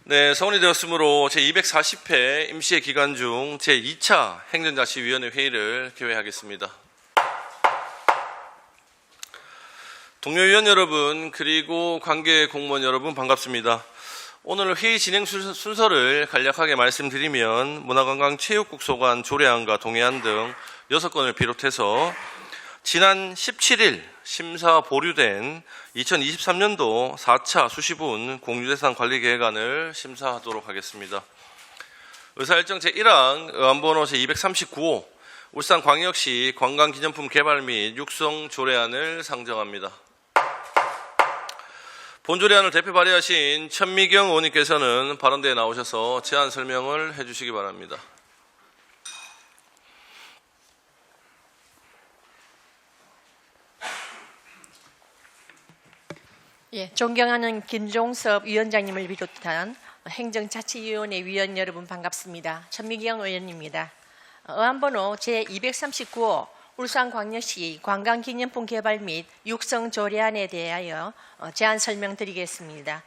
네, 성원이 되었으므로 제240회 임시회 기간 중 제2차 행정자치위원회 회의를 개회하겠습니다. 동료 위원 여러분, 그리고 관계 공무원 여러분 반갑습니다. 오늘 회의 진행 순서를 간략하게 말씀드리면 문화관광체육국 소관 조례안과 동의안 등 6건을 비롯해서 지난 17일 심사 보류된 2023년도 4차 수시분 공유재산 관리계획안을 심사하도록 하겠습니다. 의사일정 제1항 의안번호 제239호 울산광역시 관광기념품 개발 및 육성 조례안을 상정합니다. 본조례안을 대표 발의하신 천미경 의원님께서는 발언대에 나오셔서 제안 설명을 해주시기 바랍니다. 예, 존경하는 김종섭 위원장님을 비롯한 행정자치위원회 위원 여러분 반갑습니다. 천미경 의원입니다. 의안번호 제239호 울산광역시 관광기념품 개발 및 육성 조례안에 대하여 제안 설명드리겠습니다.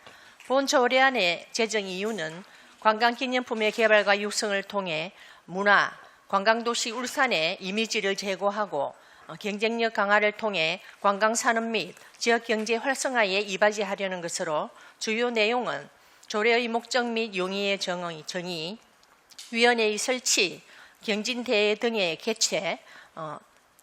본 조례안의 제정 이유는 관광기념품의 개발과 육성을 통해 문화, 관광도시 울산의 이미지를 제고하고 경쟁력 강화를 통해 관광산업 및 지역경제 활성화에 이바지하려는 것으로 주요 내용은 조례의 목적 및 용의의 정의, 위원회의 설치, 경진대회 등의 개최,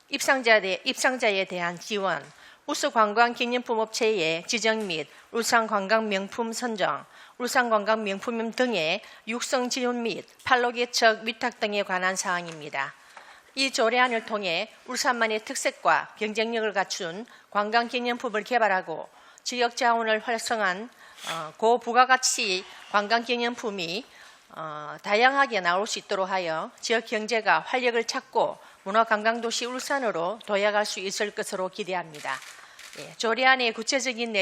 입상자에 대한 지원, 우수관광기념품업체의 지정 및 울산관광명품 선정, 울산관광명품 등의 육성 지원 및 판로 개척 위탁 등에 관한 사항입니다. 이 조례안을 통해 울산만의 특색과 경쟁력을 갖춘 관광기념품을 개발하고 지역자원을 활성화한 고부가가치 관광기념품이 다양하게 나올 수 있도록 하여 지역경제가 활력을 찾고 문화관광도시 울산으로 도약할 수 있을 것으로 기대합니다. 조례안의 구체적인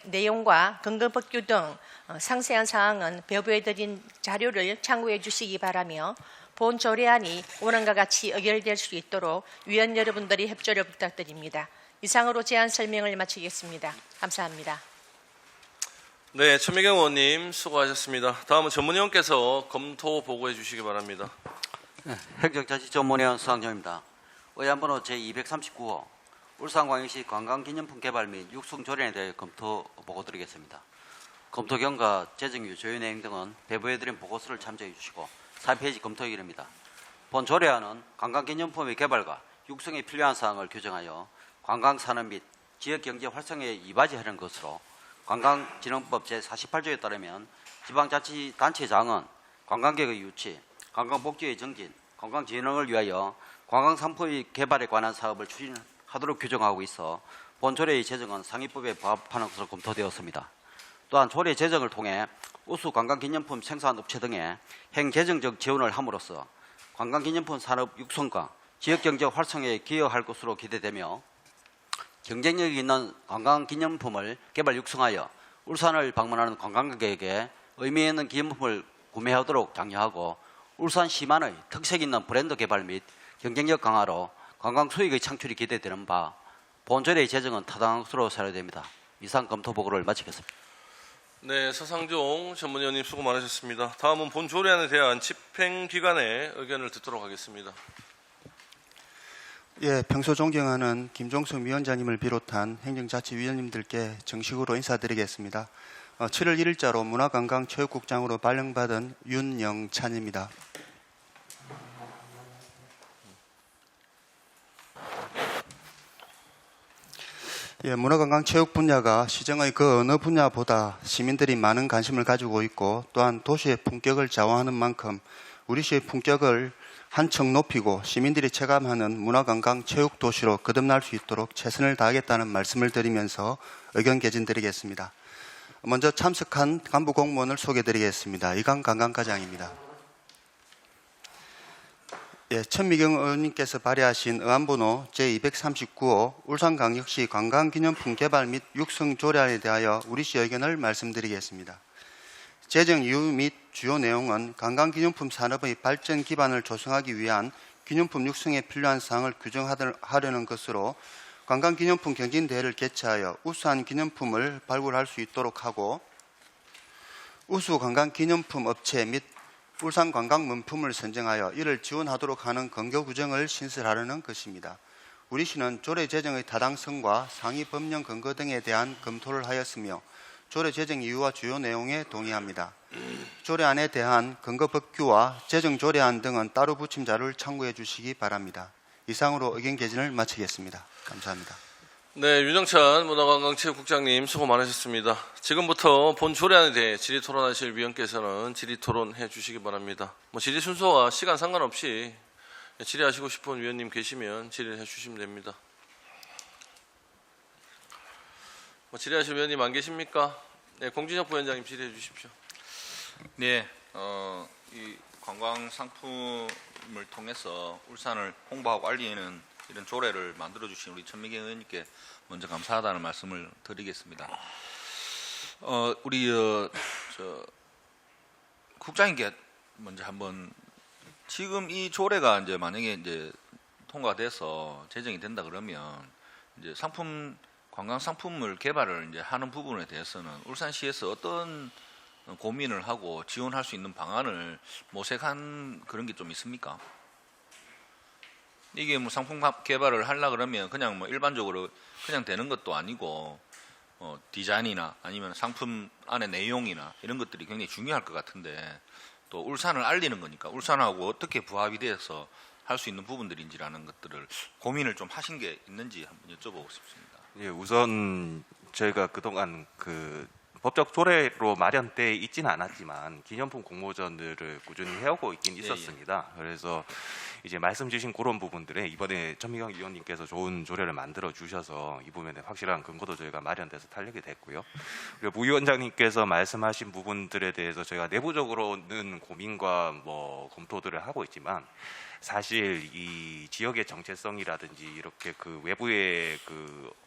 내용과 근거법규 등 상세한 사항은 배부해드린 자료를 참고해 주시기 바라며 본 조례안이 원안과 같이 의결될 수 있도록 위원 여러분들이 협조를 부탁드립니다. 이상으로 제안 설명을 마치겠습니다. 감사합니다. 네, 천미경 의원님 수고하셨습니다. 다음은 전문위원께서 검토 보고해 주시기 바랍니다. 네, 행정자치 전문위원 수상정입니다. 의안번호 제239호 울산광역시 관광기념품 개발 및 육성 조례에 대해 검토 보고 드리겠습니다. 검토 경과, 재정유, 조율 내용 등은 배부해드린 보고서를 참조해 주시고 4페이지 검토기입니다. 본 조례안은 관광기념품의 개발과 육성에 필요한 사항을 규정하여 관광산업 및 지역경제 활성화에 이바지하는 것으로 관광진흥법 제48조에 따르면 지방자치단체장은 관광객의 유치, 관광복지의 정진, 관광진흥을 위하여 관광산품의 개발에 관한 사업을 추진하도록 규정하고 있어 본 조례의 제정은 상위법에 부합하는 것으로 검토되었습니다. 또한 조례 제정을 통해 우수 관광기념품 생산업체 등의 행재정적 지원을 함으로써 관광기념품 산업 육성과 지역경제 활성화에 기여할 것으로 기대되며 경쟁력이 있는 관광기념품을 개발 육성하여 울산을 방문하는 관광객에게 의미 있는 기념품을 구매하도록 장려하고 울산시만의 특색 있는 브랜드 개발 및 경쟁력 강화로 관광 수익의 창출이 기대되는 바 본조례의 제정은 타당한 것으로 사료됩니다. 이상 검토 보고를 마치겠습니다. 네, 서상종 전문위원님 수고 많으셨습니다. 다음은 본 조례안에 대한 집행기관의 의견을 듣도록 하겠습니다. 예, 평소 존경하는 김종숙 위원장님을 비롯한 행정자치위원님들께 정식으로 인사드리겠습니다. 7월 1일자로 문화관광체육국장으로 발령받은 윤영찬입니다. 예, 문화관광체육 분야가 시정의 그 어느 분야보다 시민들이 많은 관심을 가지고 있고 또한 도시의 품격을 좌우하는 만큼 우리 시의 품격을 한층 높이고 시민들이 체감하는 문화관광체육도시로 거듭날 수 있도록 최선을 다하겠다는 말씀을 드리면서 의견 개진드리겠습니다. 먼저 참석한 간부 공무원을 소개드리겠습니다. 이강 관광과장입니다. 예, 천미경 의원님께서 발의하신 의안번호 제239호 울산광역시 관광기념품 개발 및 육성 조례안에 대하여 우리시 의견을 말씀드리겠습니다. 제정 이유 및 주요 내용은 관광기념품 산업의 발전 기반을 조성하기 위한 기념품 육성에 필요한 사항을 규정하려는 것으로 관광기념품 경진대회를 개최하여 우수한 기념품을 발굴할 수 있도록 하고 우수 관광 기념품 업체 및 울산 관광 문품을 선정하여 이를 지원하도록 하는 근거 규정을 신설하려는 것입니다. 우리 시는 조례 제정의 타당성과 상위 법령 근거 등에 대한 검토를 하였으며 조례 제정 이유와 주요 내용에 동의합니다. 조례안에 대한 근거 법규와 제정 조례안 등은 따로 붙임 자료를 참고해 주시기 바랍니다. 이상으로 의견 개진을 마치겠습니다. 감사합니다. 네, 윤영찬 문화관광체육국장님 수고 많으셨습니다. 지금부터 본 조례안에 대해 질의토론하실 위원께서는 질의토론해 주시기 바랍니다. 질의 순서와 시간 상관없이 질의하시고 싶은 위원님 계시면 질의해 주시면 됩니다. 질의하실 위원님 안 계십니까? 네, 공진혁 부위원장님 질의해 주십시오. 네, 이 관광 상품을 통해서 울산을 홍보하고 알리는 이런 조례를 만들어 주신 우리 천미경 의원님께 먼저 감사하다는 말씀을 드리겠습니다. 우리 국장님께 먼저 한번 지금 이 조례가 이제 만약에 이제 통과돼서 제정이 된다 그러면 이제 관광 상품을 개발을 이제 하는 부분에 대해서는 울산시에서 어떤 고민을 하고 지원할 수 있는 방안을 모색한 그런 게 좀 있습니까? 이게 뭐 상품 개발을 하려 그러면 그냥 뭐 일반적으로 그냥 되는 것도 아니고 디자인이나 아니면 상품 안의 내용이나 이런 것들이 굉장히 중요할 것 같은데 또 울산을 알리는 거니까 울산하고 어떻게 부합이 돼서 할 수 있는 부분들인지라는 것들을 고민을 좀 하신 게 있는지 한번 여쭤보고 싶습니다. 예, 우선 저희가 그동안 법적 조례로 마련돼 있지는 않았지만 기념품 공모전들을 꾸준히 해오고 있긴 있었습니다. 그래서 이제 말씀 주신 그런 부분들에 이번에 천미경 의원님께서 좋은 조례를 만들어 주셔서 이 부분에 확실한 근거도 저희가 마련돼서 탄력이 됐고요. 그리고 부 위원장님께서 말씀하신 부분들에 대해서 저희가 내부적으로는 고민과 검토들을 하고 있지만 사실 이 지역의 정체성이라든지 이렇게 외부에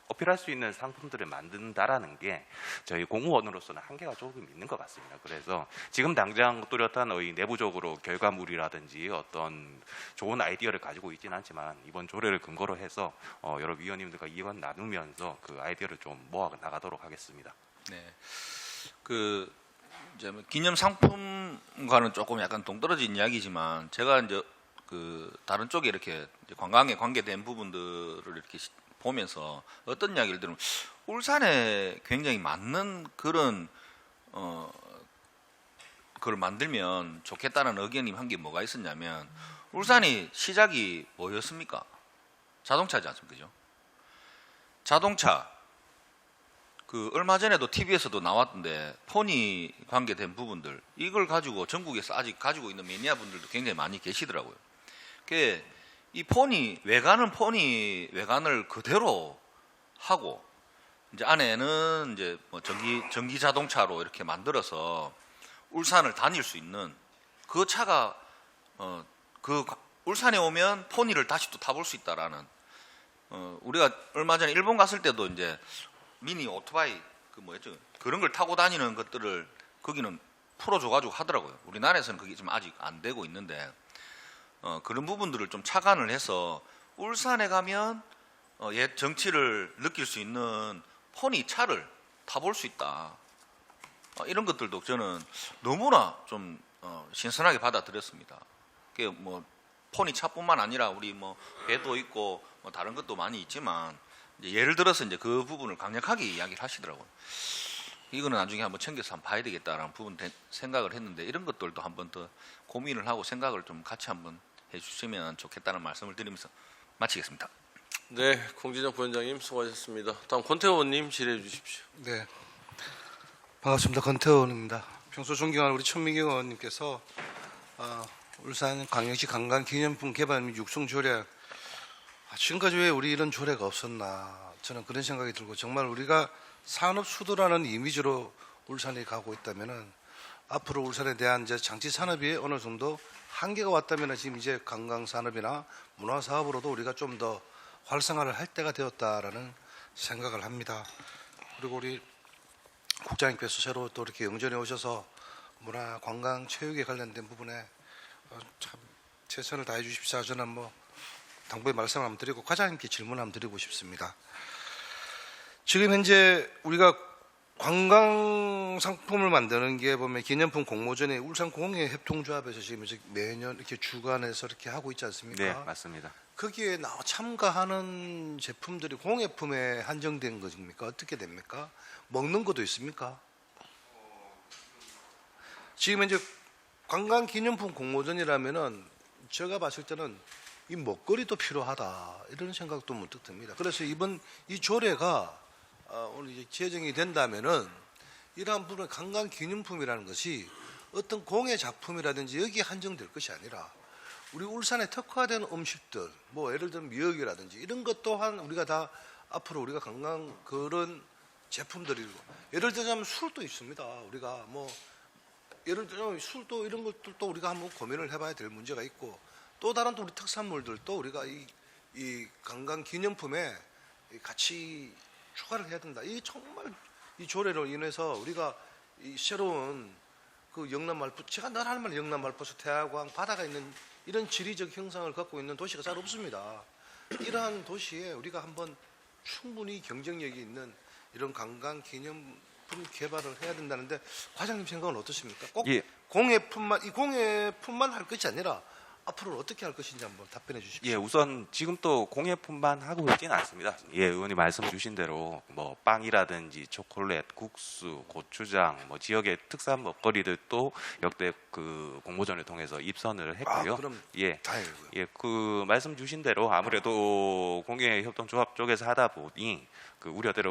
어필할 수 있는 상품들을 만든다라는 게 저희 공무원으로서는 한계가 조금 있는 것 같습니다. 그래서 지금 당장 뚜렷한 내부적으로 결과물이라든지 어떤 좋은 아이디어를 가지고 있지는 않지만 이번 조례를 근거로 해서 여러 위원님들과 의견 나누면서 그 아이디어를 좀 모아 나가도록 하겠습니다. 네, 이제 기념 상품과는 조금 약간 동떨어진 이야기지만 제가 이제 다른 쪽에 이렇게 관광에 관계된 부분들을 이렇게 보면서 어떤 이야기를 들으면 울산에 굉장히 맞는 그런 그걸 만들면 좋겠다는 의견이 한 게 뭐가 있었냐면 울산이 시작이 뭐였습니까? 자동차지 않습니까? 그죠? 자동차 얼마 전에도 TV에서도 나왔던데 폰이 관계된 부분들 이걸 가지고 전국에서 아직 가지고 있는 매니아 분들도 굉장히 많이 계시더라고요. 이 외관을 그대로 하고 이제 안에는 이제 전기 자동차로 이렇게 만들어서 울산을 다닐 수 있는 그 차가 울산에 오면 포니를 다시 또 타볼 수 있다라는 우리가 얼마 전에 일본 갔을 때도 이제 미니 오토바이 그런 걸 타고 다니는 것들을 거기는 풀어줘가지고 하더라고요. 우리나라에서는 그게 좀 아직 안 되고 있는데. 그런 부분들을 좀 착안을 해서 울산에 가면 옛 정치를 느낄 수 있는 포니 차를 타볼 수 있다. 이런 것들도 저는 너무나 좀 신선하게 받아들였습니다. 그게 포니 차뿐만 아니라 우리 배도 있고 다른 것도 많이 있지만 이제 예를 들어서 이제 그 부분을 강력하게 이야기를 하시더라고요. 이거는 나중에 한번 챙겨서 한번 봐야 되겠다라는 부분 생각을 했는데 이런 것들도 한번 더 고민을 하고 생각을 좀 같이 한번 해주시면 좋겠다는 말씀을 드리면서 마치겠습니다. 네, 공진혁 부위원장님 수고하셨습니다. 다음 권태호 의원님 질의해 주십시오. 네, 반갑습니다. 권태호 의원입니다. 평소 존경하는 우리 천미경 의원님께서 울산광역시 관광기념품 개발 및 육성 조례 지금까지 왜 우리 이런 조례가 없었나 저는 그런 생각이 들고 정말 우리가 산업 수도라는 이미지로 울산이 가고 있다면은 앞으로 울산에 대한 이제 장치 산업이 어느 정도 한계가 왔다면 지금 이제 관광 산업이나 문화 사업으로도 우리가 좀 더 활성화를 할 때가 되었다라는 생각을 합니다. 그리고 우리 국장님께서 새로 또 이렇게 영전에 오셔서 문화, 관광, 체육에 관련된 부분에 참 최선을 다해 주십사. 저는 당부의 말씀을 한번 드리고 과장님께 질문 한번 드리고 싶습니다. 지금 현재 우리가 관광 상품을 만드는 게 보면 기념품 공모전에 울산공예협동조합에서 지금 이제 매년 이렇게 주관해서 이렇게 하고 있지 않습니까? 네, 맞습니다. 거기에 참가하는 제품들이 공예품에 한정된 것입니까? 어떻게 됩니까? 먹는 것도 있습니까? 지금 이제 관광기념품 공모전이라면은 제가 봤을 때는 이 먹거리도 필요하다 이런 생각도 문득 듭니다. 그래서 이번 이 조례가 오늘 이제 제정이 된다면은 이러한 부분의 관광기념품이라는 것이 어떤 공예 작품이라든지 여기에 한정될 것이 아니라 우리 울산에 특화된 음식들, 뭐 예를 들면 미역이라든지 이런 것 또한 우리가 다 앞으로 우리가 관광 그런 제품들이고 예를 들자면 술도 있습니다. 우리가 뭐 예를 들면 술도 이런 것들도 우리가 한번 고민을 해봐야 될 문제가 있고 또 다른 또 우리 특산물들도 우리가 이 관광 기념품에 같이 추가를 해야 된다. 이 정말 이 조례로 인해서 우리가 이 새로운 그 영남 말포 제가 늘 하는 말 영남 말포수 태화광 바다가 있는 이런 지리적 형상을 갖고 있는 도시가 잘 없습니다. 이러한 도시에 우리가 한번 충분히 경쟁력이 있는 이런 관광 기념품 개발을 해야 된다는데 과장님 생각은 어떻습니까? 꼭 예. 공예품만 할 것이 아니라 앞으로 어떻게 할 것인지 한번 답변해 주십시오. 예, 우선 지금 또 공예품만 하고 있지는 않습니다. 예, 의원님 말씀 주신 대로 뭐 빵이라든지 초콜릿, 국수, 고추장, 뭐 지역의 특산 먹거리들도 역대 그 공모전을 통해서 입선을 했고요. 그럼 예, 다행이고요. 예, 그 말씀 주신 대로 아무래도 공예협동조합 쪽에서 하다 보니 그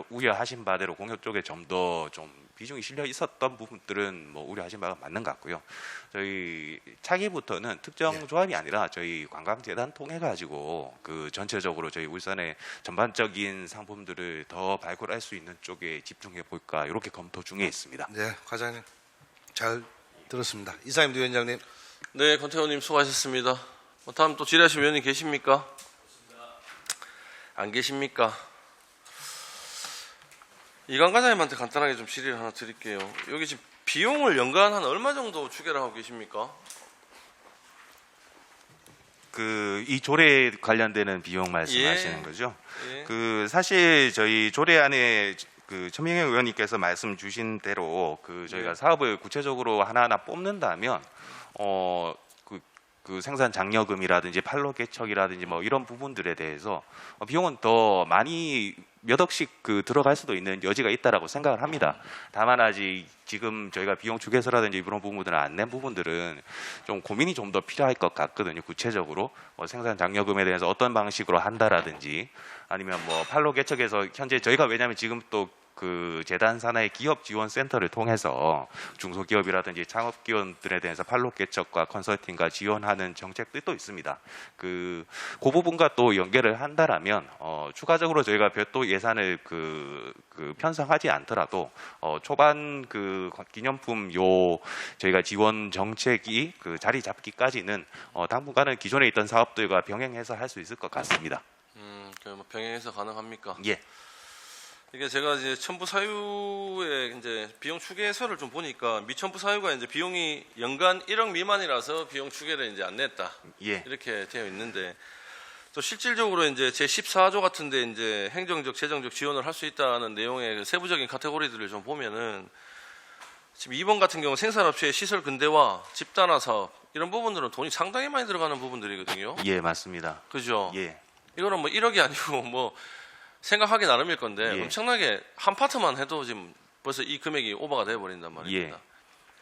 우려하신 바대로 공협 쪽에 좀 더 좀 비중이 실려 있었던 부분들은 뭐 우려하신 바가 맞는 것 같고요. 저희 차기부터는 특정 조합이 아니라 저희 관광재단 통해 가지고 그 전체적으로 저희 울산의 전반적인 상품들을 더 발굴할 수 있는 쪽에 집중해 볼까 이렇게 검토 중에 있습니다. 네, 과장님 잘 들었습니다. 이상임 위원장님. 네, 권태호님 수고하셨습니다. 다음 또 질의하실 위원님 계십니까? 안 계십니까? 이관 과장님한테 간단하게 좀 질의를 하나 드릴게요. 여기 지금 비용을 연간 한 얼마 정도 추계를 하고 계십니까? 그 이 조례 관련되는 비용 말씀하시는 예. 거죠? 예. 그 사실 저희 조례 안에 그 천명현 의원님께서 말씀 주신 대로 그 저희가 예. 사업을 구체적으로 하나하나 뽑는다면 그 생산 장려금이라든지 판로 개척이라든지 뭐 이런 부분들에 대해서 비용은 더 많이 몇 억씩 그 들어갈 수도 있는 여지가 있다라고 생각을 합니다. 다만 아직 지금 저희가 비용 주계서라든지 이런 부분들은 안 낸 부분들은 좀 고민이 좀 더 필요할 것 같거든요. 구체적으로 뭐 생산 장려금에 대해서 어떤 방식으로 한다라든지 아니면 뭐 판로 개척에서 현재 저희가 왜냐하면 지금 또 그 재단 산하의 기업 지원 센터를 통해서 중소기업이라든지 창업기업들에 대해서 판로 개척과 컨설팅과 지원하는 정책들도 있습니다. 그 부분과 또 연계를 한다라면 추가적으로 저희가 별도 예산을 그 편성하지 않더라도 초반 그 기념품 저희가 지원 정책이 그 자리 잡기까지는 당분간은 기존에 있던 사업들과 병행해서 할 수 있을 것 같습니다. 뭐 병행해서 가능합니까? 예. 이게 제가 이제 첨부 사유의 이제 비용 추계서를 좀 보니까 미첨부 사유가 이제 비용이 연간 1억 미만이라서 비용 추계를 이제 안 냈다. 예. 이렇게 되어 있는데 또 실질적으로 이제 제 14조 같은데 이제 행정적, 재정적 지원을 할 수 있다는 내용의 그 세부적인 카테고리들을 좀 보면은 지금 2번 같은 경우 생산업체의 시설 근대화, 집단화 사업 이런 부분들은 돈이 상당히 많이 들어가는 부분들이거든요. 예, 맞습니다. 그죠? 예. 이거는 뭐 1억이 아니고 뭐 생각하기 나름일 건데 예. 엄청나게 한 파트만 해도 지금 벌써 이 금액이 오버가 돼 버린단 말입니다. 예.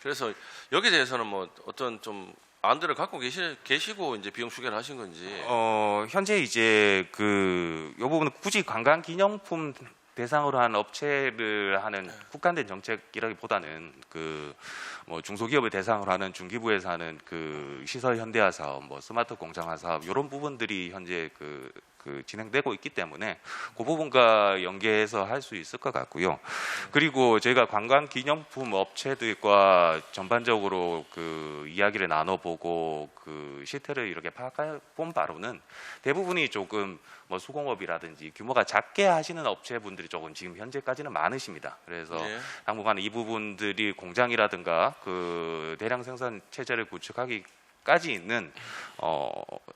그래서 여기에 대해서는 뭐 어떤 좀 안들을 갖고 계시고 이제 비용 추계를 하신 건지. 현재 이제 이 부분은 굳이 관광 기념품 대상으로 한 업체를 하는 국한된 정책이라기보다는 뭐 중소기업을 대상으로 하는 중기부에서 하는 그 시설 현대화 사업, 뭐 스마트 공장화 사업 이런 부분들이 현재 진행되고 있기 때문에 그 부분과 연계해서 할 수 있을 것 같고요. 그리고 저희가 관광 기념품 업체들과 전반적으로 그 이야기를 나눠보고 그 실태를 이렇게 파악해 본 바로는 대부분이 조금 뭐 수공업이라든지 규모가 작게 하시는 업체분들이 조금 지금 현재까지는 많으십니다. 그래서 예. 당분간 이 부분들이 공장이라든가 그 대량 생산 체제를 구축하기까지 있는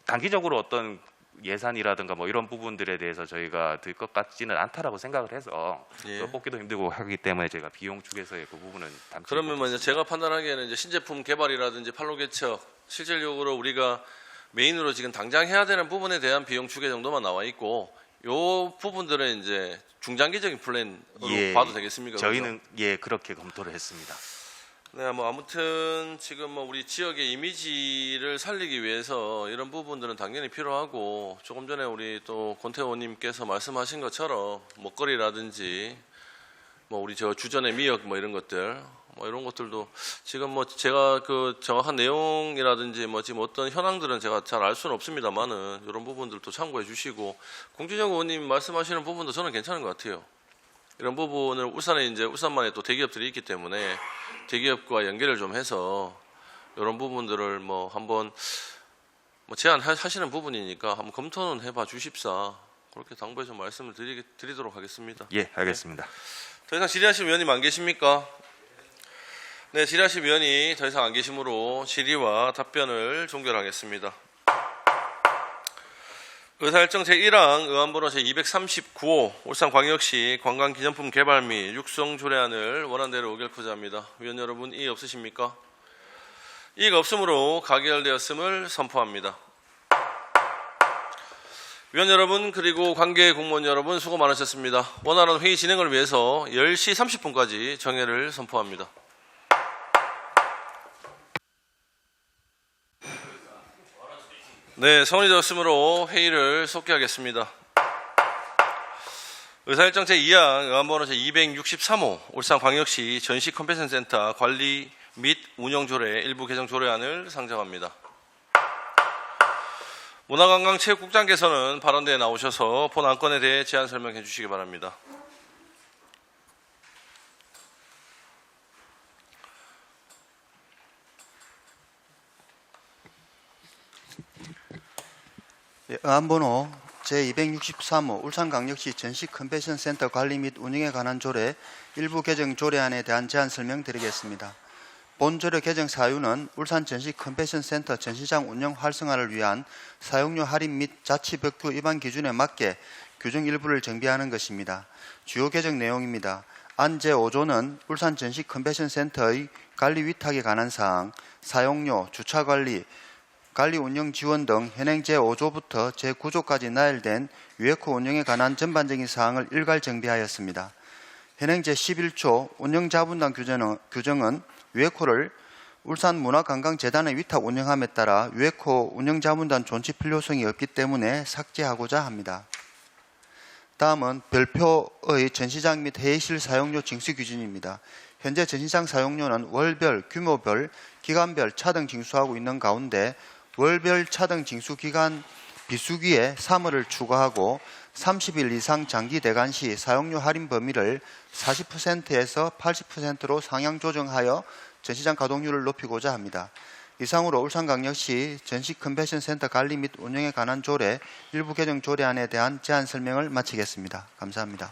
단기적으로 어떤 예산이라든가 뭐 이런 부분들에 대해서 저희가 들 것 같지는 않다라고 생각을 해서 예. 또 뽑기도 힘들고 하기 때문에 저희가 비용 측에서의 그 부분은 담지 그러면 뭐 이제 못했습니다. 제가 판단하기에는 이제 신제품 개발이라든지 판로 개척 실질적으로 우리가 메인으로 지금 당장 해야 되는 부분에 대한 비용 추계 정도만 나와 있고 요 부분들은 이제 중장기적인 플랜으로 예, 봐도 되겠습니까? 저희는 예 그렇게 검토를 했습니다. 네, 뭐 아무튼 지금 뭐 우리 지역의 이미지를 살리기 위해서 이런 부분들은 당연히 필요하고 조금 전에 우리 또 권태호님께서 말씀하신 것처럼 먹거리라든지 뭐 우리 저 주전의 미역 뭐 이런 것들 뭐 이런 것들도 지금 뭐 제가 그 정확한 내용이라든지 뭐 지금 어떤 현황들은 제가 잘 알 수는 없습니다만은 이런 부분들도 참고해 주시고 공진영 의원님 말씀하시는 부분도 저는 괜찮은 것 같아요. 이런 부분을 울산에 이제 울산만의 또 대기업들이 있기 때문에 대기업과 연결을 좀 해서 이런 부분들을 뭐 한번 뭐 제안하시는 부분이니까 한번 검토는 해봐 주십사 그렇게 당부해서 말씀을 드리도록 하겠습니다. 예, 알겠습니다. 더 이상 질의하실 위원님 안 계십니까? 네, 질의하실 위원이 더 이상 안 계시므로 질의와 답변을 종결하겠습니다. 의사일정 제1항 의안번호 제239호 울산광역시 관광기념품 개발 및 육성 조례안을 원안대로 의결코자 합니다. 위원 여러분 이의 없으십니까? 이의가 없으므로 가결되었음을 선포합니다. 위원 여러분 그리고 관계 공무원 여러분 수고 많으셨습니다. 원활한 회의 진행을 위해서 10시 30분까지 정회를 선포합니다. 네, 성원이 되었으므로 회의를 속기하겠습니다. 의사일정 제2항 의안번호 제263호 울산광역시 전시 컨벤션 센터 관리 및 운영 조례 일부 개정 조례안을 상정합니다. 문화관광체육국장께서는 발언대에 나오셔서 본 안건에 대해 제안 설명해 주시기 바랍니다. 예, 의안번호 제263호 울산광역시 전시 컨벤션 센터 관리 및 운영에 관한 조례 일부 개정 조례안에 대한 제안 설명드리겠습니다. 본 조례 개정 사유는 울산 전시 컨벤션 센터 전시장 운영 활성화를 위한 사용료 할인 및 자치법규 위반 기준에 맞게 규정 일부를 정비하는 것입니다. 주요 개정 내용입니다. 안 제5조는 울산 전시 컨벤션 센터의 관리 위탁에 관한 사항, 사용료, 주차관리, 관리 운영 지원 등 현행 제5조부터 제9조까지 나열된 유에코 운영에 관한 전반적인 사항을 일괄 정비하였습니다. 현행 제11조 운영자분담 규정은 유에코를 울산문화관광재단의 위탁 운영함에 따라 유에코 운영자분담 존치 필요성이 없기 때문에 삭제하고자 합니다. 다음은 별표의 전시장 및 회의실 사용료 징수 기준입니다. 현재 전시장 사용료는 월별, 규모별, 기간별 차등 징수하고 있는 가운데 월별 차등 징수 기간 비수기에 3월을 추가하고 30일 이상 장기 대관 시 사용료 할인 범위를 40%에서 80%로 상향 조정하여 전시장 가동률을 높이고자 합니다. 이상으로 울산광역시 전시 컨벤션 센터 관리 및 운영에 관한 조례 일부 개정 조례안에 대한 제안 설명을 마치겠습니다. 감사합니다.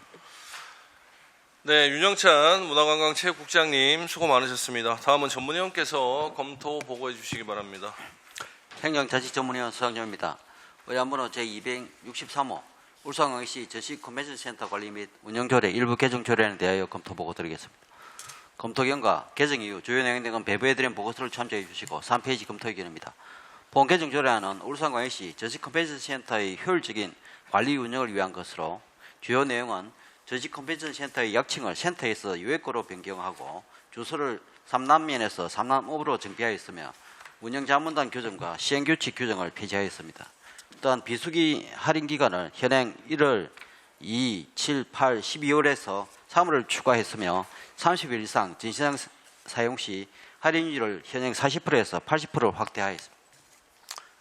네, 윤영찬 문화관광체육국장님 수고 많으셨습니다. 다음은 전문위원께서 검토 보고해 주시기 바랍니다. 행정자치전문위원 수상정입니다. 의안번호 제263호 울산광역시 전시 컨벤션 센터 관리 및 운영 조례 일부 개정 조례안에 대하여 검토 보고 드리겠습니다. 검토 결과 개정 이후 주요 내용 등은 배부해드린 보고서를 참조해 주시고 3페이지 검토 의견입니다. 본 개정 조례안은 울산광역시 전시 컨벤션 센터의 효율적인 관리 운영을 위한 것으로 주요 내용은 전시 컨벤션 센터의 약칭을 센터에서 유에코로 변경하고 주소를 삼남면에서 삼남읍으로 정비하였으며 운영자문단 규정과 시행규칙 규정을 폐지하였습니다. 또한 비수기 할인 기간을 현행 1월, 2, 7, 8, 12월에서 3월을 추가했으며 30일 이상 전시장 사용 시 할인율을 현행 40%에서 80%로 확대하였습니다.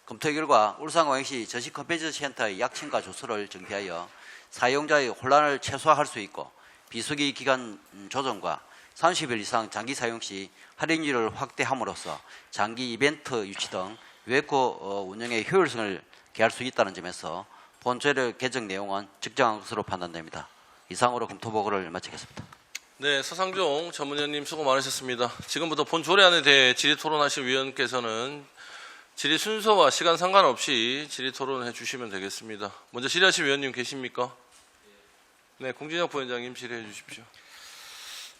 검토 결과 울산광역시 전시 컨벤션 센터의 약칭과 주소를 정비하여 사용자의 혼란을 최소화할 수 있고 비수기 기간 조정과 30일 이상 장기 사용 시 할인율을 확대함으로써 장기 이벤트 유치 등 유에코 운영의 효율성을 기할 수 있다는 점에서 본 조례 개정 내용은 적정한 것으로 판단됩니다. 이상으로 검토 보고를 마치겠습니다. 네, 서상종 전문위원님 수고 많으셨습니다. 지금부터 본 조례안에 대해 질의 토론하실 위원께서는 질의 순서와 시간 상관없이 질의 토론해 주시면 되겠습니다. 먼저 질의하실 위원님 계십니까? 네, 공진혁 부위원장님 질의해 주십시오.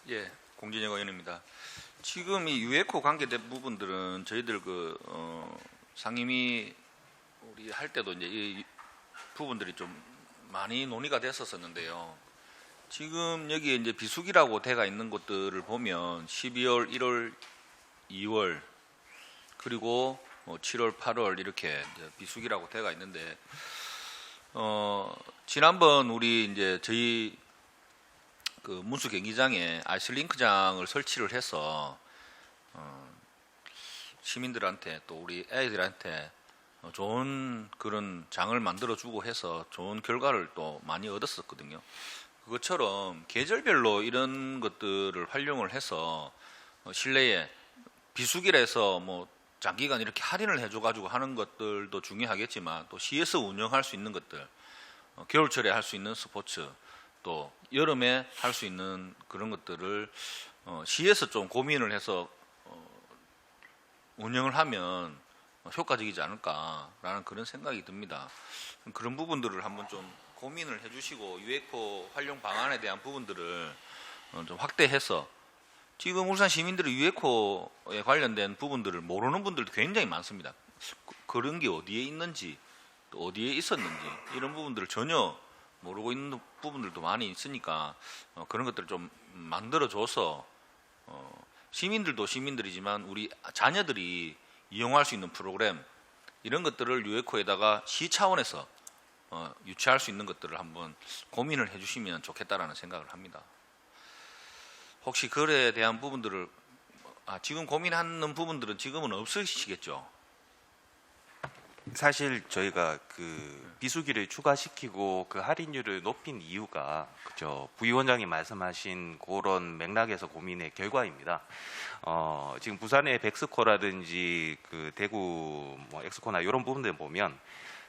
예, 공진영 의원입니다. 지금 이 유에코 관계된 부분들은 저희들 상임위 우리 할 때도 이제 이 부분들이 좀 많이 논의가 됐었는데요. 지금 여기에 이제 비수기라고 돼가 있는 것들을 보면 12월, 1월, 2월 그리고 7월, 8월 이렇게 이제 비수기라고 돼가 있는데 지난번 우리 이제 저희 그 문수 경기장에 아이스링크장을 설치를 해서 시민들한테 또 우리 애들한테 좋은 그런 장을 만들어주고 해서 좋은 결과를 또 많이 얻었었거든요. 그것처럼 계절별로 이런 것들을 활용을 해서 실내에 비수기라 해서 뭐 장기간 이렇게 할인을 해줘가지고 하는 것들도 중요하겠지만 또 시에서 운영할 수 있는 것들, 겨울철에 할 수 있는 스포츠, 또 여름에 할 수 있는 그런 것들을 시에서 좀 고민을 해서 운영을 하면 효과적이지 않을까라는 그런 생각이 듭니다. 그런 부분들을 한번 좀 고민을 해주시고 유에코 활용 방안에 대한 부분들을 좀 확대해서 지금 울산 시민들이 유에코에 관련된 부분들을 모르는 분들도 굉장히 많습니다. 그런 게 어디에 있는지 또 어디에 있었는지 이런 부분들을 전혀 모르고 있는 부분들도 많이 있으니까 그런 것들을 좀 만들어줘서 시민들도 시민들이지만 우리 자녀들이 이용할 수 있는 프로그램 이런 것들을 유에코에다가 시 차원에서 유치할 수 있는 것들을 한번 고민을 해주시면 좋겠다라는 생각을 합니다. 혹시 그에 대한 부분들을 지금 고민하는 부분들은 지금은 없으시겠죠? 사실 저희가 그 비수기를 추가시키고 그 할인율을 높인 이유가 그죠 부위원장이 말씀하신 그런 맥락에서 고민의 결과입니다. 지금 부산의 백스코라든지 그 대구 뭐 엑스코나 이런 부분들 보면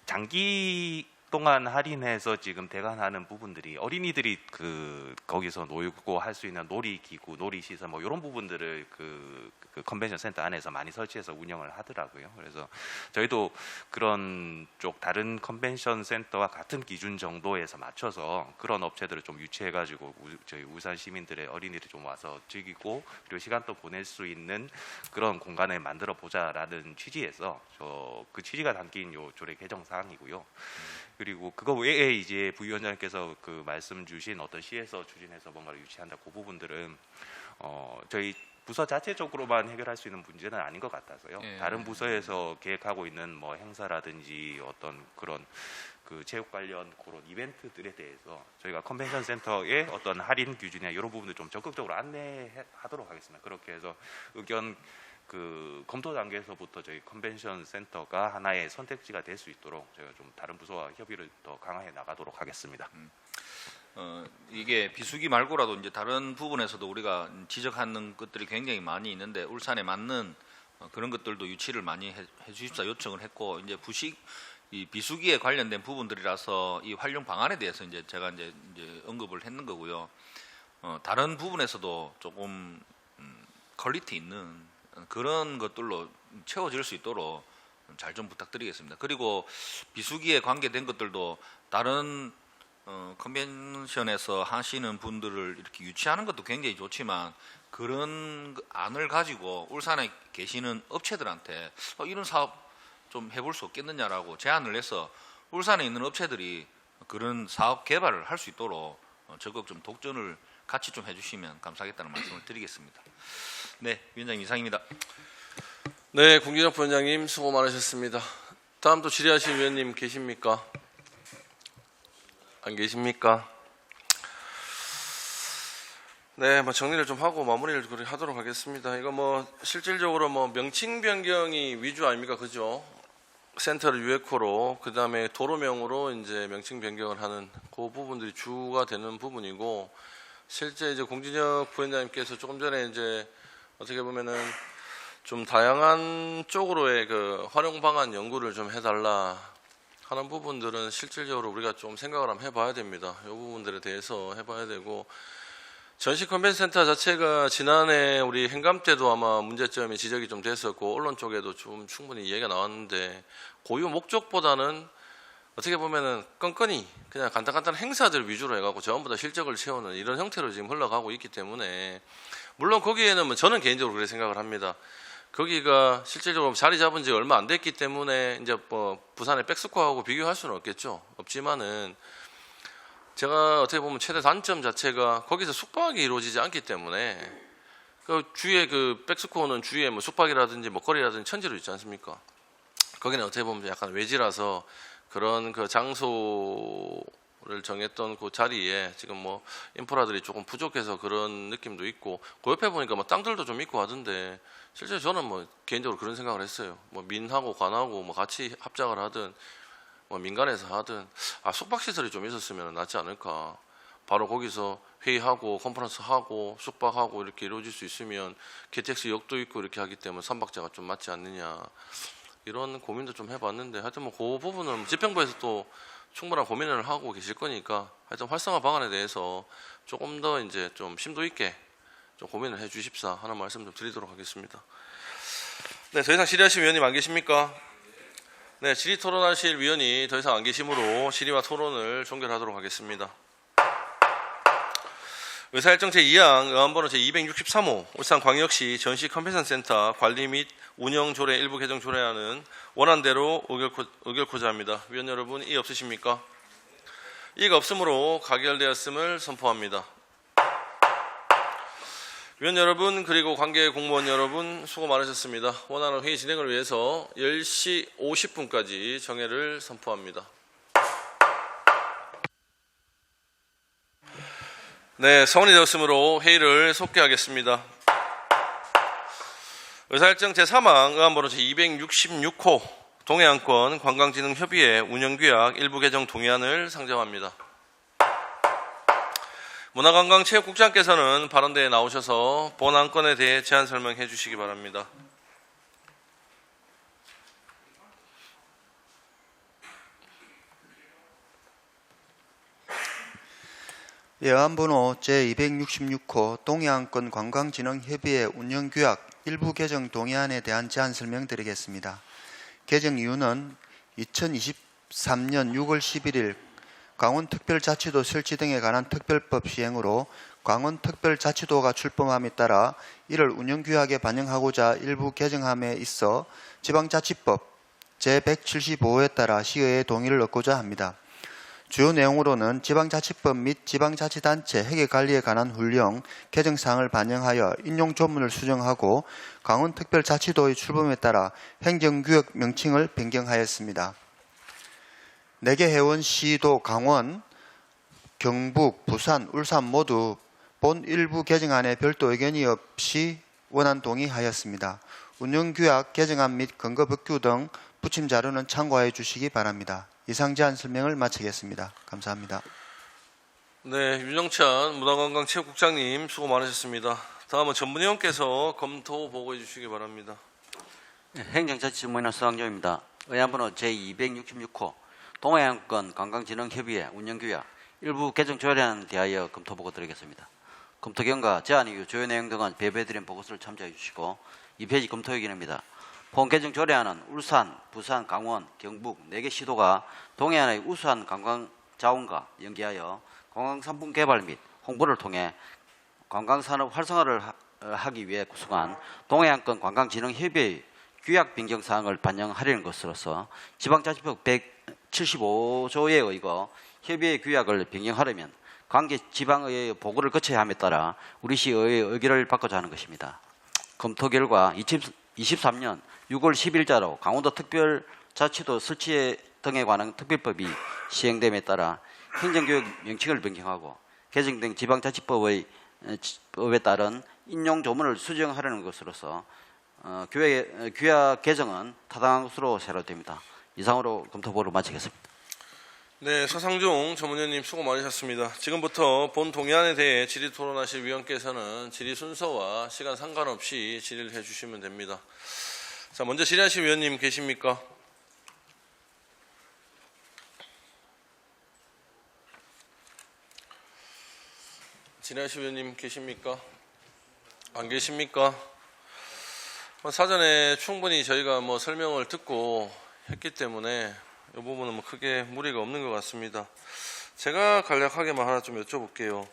장기 동안 할인해서 지금 대관하는 부분들이 어린이들이 그 거기서 놀고 할 수 있는 놀이기구, 놀이시설 뭐 이런 부분들을 그 컨벤션 센터 안에서 많이 설치해서 운영을 하더라고요. 그래서 저희도 그런 쪽 다른 컨벤션 센터와 같은 기준 정도에서 맞춰서 그런 업체들을 좀 유치해가지고 저희 울산 시민들의 어린이들이 좀 와서 즐기고 그리고 시간도 보낼 수 있는 그런 공간을 만들어 보자라는 취지에서 그 취지가 담긴 요 조례 개정 사항이고요. 그리고 그거 외에 이제 부위원장님께서 그 말씀 주신 어떤 시에서 추진해서 뭔가를 유치한다 그 부분들은 저희 부서 자체적으로만 해결할 수 있는 문제는 아닌 것 같아서요. 예. 다른 부서에서 계획하고 있는 뭐 행사라든지 어떤 그런 그 체육 관련 그런 이벤트들에 대해서 저희가 컨벤션 센터의 어떤 할인 규준이나 이런 부분들 좀 적극적으로 안내하도록 하겠습니다. 그렇게 해서 의견 그 검토 단계에서부터 저희 컨벤션 센터가 하나의 선택지가 될 수 있도록 저희가 좀 다른 부서와 협의를 더 강화해 나가도록 하겠습니다. 이게 비수기 말고라도 이제 다른 부분에서도 우리가 지적하는 것들이 굉장히 많이 있는데 울산에 맞는 그런 것들도 유치를 많이 해 주십사 요청을 했고 이제 이 비수기에 관련된 부분들이라서 이 활용 방안에 대해서 이제 제가 이제 언급을 했는 거고요. 다른 부분에서도 조금 퀄리티 있는 그런 것들로 채워질 수 있도록 잘 좀 부탁드리겠습니다. 그리고 비수기에 관계된 것들도 다른 컨벤션에서 하시는 분들을 이렇게 유치하는 것도 굉장히 좋지만 그런 안을 가지고 울산에 계시는 업체들한테 이런 사업 좀 해볼 수 없겠느냐라고 제안을 해서 울산에 있는 업체들이 그런 사업 개발을 할 수 있도록 적극 좀 독전을 같이 좀 해주시면 감사하겠다는 말씀을 드리겠습니다. 네, 위원장님 이상입니다. 네, 공진혁 부위원장님 수고 많으셨습니다. 다음 또 질의하실 위원님 계십니까? 안 계십니까? 네, 뭐 정리를 좀 하고 마무리를 하도록 하겠습니다. 이거 뭐 실질적으로 뭐 명칭 변경이 위주 아닙니까, 그죠? 센터를 유에코로 그 다음에 도로명으로 이제 명칭 변경을 하는 그 부분들이 주가 되는 부분이고 실제 이제 공진혁 부위원장님께서 조금 전에 이제 어떻게 보면은 좀 다양한 쪽으로의 그 활용 방안 연구를 좀 해달라 하는 부분들은 실질적으로 우리가 좀 생각을 한번 해봐야 됩니다. 이 부분들에 대해서 해봐야 되고 전시 컨벤션 센터 자체가 지난해 우리 행감 때도 아마 문제점이 지적이 좀 됐었고 언론 쪽에도 좀 충분히 이야기가 나왔는데 고유 목적보다는 어떻게 보면은 건건이 그냥 간단한 행사들 위주로 해갖고 전부 다 실적을 채우는 이런 형태로 지금 흘러가고 있기 때문에 물론 거기에는 뭐 저는 개인적으로 그렇게 생각을 합니다. 거기가 실질적으로 자리 잡은 지 얼마 안 됐기 때문에 이제 뭐 부산의 백스코어하고 비교할 수는 없겠죠. 없지만은 제가 어떻게 보면 최대 단점 자체가 거기서 숙박이 이루어지지 않기 때문에 그 주위에 그 백스코어는 주위에 뭐 숙박이라든지 먹거리라든지 천지로 있지 않습니까? 거기는 어떻게 보면 약간 외지라서 그런 그 장소를 정했던 그 자리에 지금 뭐 인프라들이 조금 부족해서 그런 느낌도 있고 그 옆에 보니까 뭐 땅들도 좀 있고 하던데 실제 저는 뭐 개인적으로 그런 생각을 했어요. 뭐 민하고 관하고 뭐 같이 합작을 하든 뭐 민간에서 하든 숙박 시설이 좀 있었으면 낫지 않을까. 바로 거기서 회의하고 컨퍼런스 하고 숙박하고 이렇게 이루어질 수 있으면 KTX 역도 있고 이렇게 하기 때문에 3박자가 좀 맞지 않느냐. 이런 고민도 좀 해봤는데 하여튼 뭐 그 부분은 집행부에서 또 충분한 고민을 하고 계실 거니까 하여튼 활성화 방안에 대해서 조금 더 이제 좀 심도 있게 좀 고민을 해 주십사 하는 말씀 좀 드리도록 하겠습니다. 네, 더 이상 질의하실 위원님 안 계십니까? 네, 질의 토론하실 위원이 더 이상 안 계시므로 질의와 토론을 종결하도록 하겠습니다. 의사일정 제2항 의안번호 제263호 울산광역시 전시 컨벤션 센터 관리 및 운영 조례 일부 개정 조례안은 원안대로 의결코자 합니다. 위원 여러분 이의 없으십니까? 이의가 없으므로 가결되었음을 선포합니다. 위원 여러분 그리고 관계 공무원 여러분 수고 많으셨습니다. 원하는 회의 진행을 위해서 10시 50분까지 정회를 선포합니다. 네, 성원이 되었으므로 회의를 속개하겠습니다. 의사일정 제3항 의안번호 제266호 동해안권 관광진흥협의회 운영규약 일부 개정 동의안을 상정합니다. 문화관광체육국장께서는 발언대에 나오셔서 본 안건에 대해 제안 설명해 주시기 바랍니다. 예안번호 제266호 동해안권 관광진흥협의회 운영규약 일부 개정 동의안에 대한 제안 설명드리겠습니다. 개정 이유는 2023년 6월 11일 강원특별자치도 설치 등에 관한 특별법 시행으로 강원특별자치도가 출범함에 따라 이를 운영규약에 반영하고자 일부 개정함에 있어 지방자치법 제175호에 따라 시의회 동의를 얻고자 합니다. 주요 내용으로는 지방자치법 및 지방자치단체 회계관리에 관한 훈령 개정사항을 반영하여 인용조문을 수정하고 강원특별자치도의 출범에 따라 행정구역 명칭을 변경하였습니다. 4개 회원시도 강원, 경북, 부산, 울산 모두 본 일부 개정안에 별도 의견이 없이 원안 동의하였습니다. 운영규약 개정안 및 근거법규 등 부침 자료는 참고해 주시기 바랍니다. 이상 제안 설명을 마치겠습니다. 감사합니다. 네, 윤영찬 문화관광체육국장님 수고 많으셨습니다. 다음은 전문위원께서 검토 보고해 주시기 바랍니다. 행정자치진흥위원 수상조입니다. 의안번호 제266호 동해안권 관광진흥협의회 운영규약 일부 개정 조례안에 대하여 검토 보고 드리겠습니다. 검토 결과 제안 이후 조회 내용 등은 배부해드린 보고서를 참조해 주시고 2페이지 검토 의견입니다. 본 개정 조례안은 울산, 부산, 강원, 경북 4개 시도가 동해안의 우수한 관광 자원과 연계하여 관광상품 개발 및 홍보를 통해 관광산업 활성화를 하기 위해 구성한 동해안권 관광진흥협의회 규약 변경 사항을 반영하려는 것으로서 지방자치법 175조에 의거 협의회 규약을 변경하려면 관계 지방의회의 보고를 거쳐야 함에 따라 우리 시의회의 의결을 받고자 하는 것입니다. 검토 결과 2023년 6월 10일자로 강원도 특별자치도 설치 등에 관한 특별법이 시행됨에 따라 행정교육 명칭을 변경하고 개정된 지방자치법에 따른 인용조문을 수정하려는 것으로서 규약 개정은 타당한 것으로 세로됩니다. 이상으로 검토보를 마치겠습니다. 네, 서상종 전문위원님 수고 많으셨습니다. 지금부터 본 동의안에 대해 질의 토론하실 위원께서는 질의 순서와 시간 상관없이 질의를 해주시면 됩니다. 자, 먼저 질의하실 위원님 계십니까? 진하시 의원님 계십니까? 안 계십니까? 사전에 충분히 저희가 설명을 듣고 했기 때문에 이 부분은 크게 무리가 없는 것 같습니다. 제가 간략하게만 하나 좀 여쭤볼게요.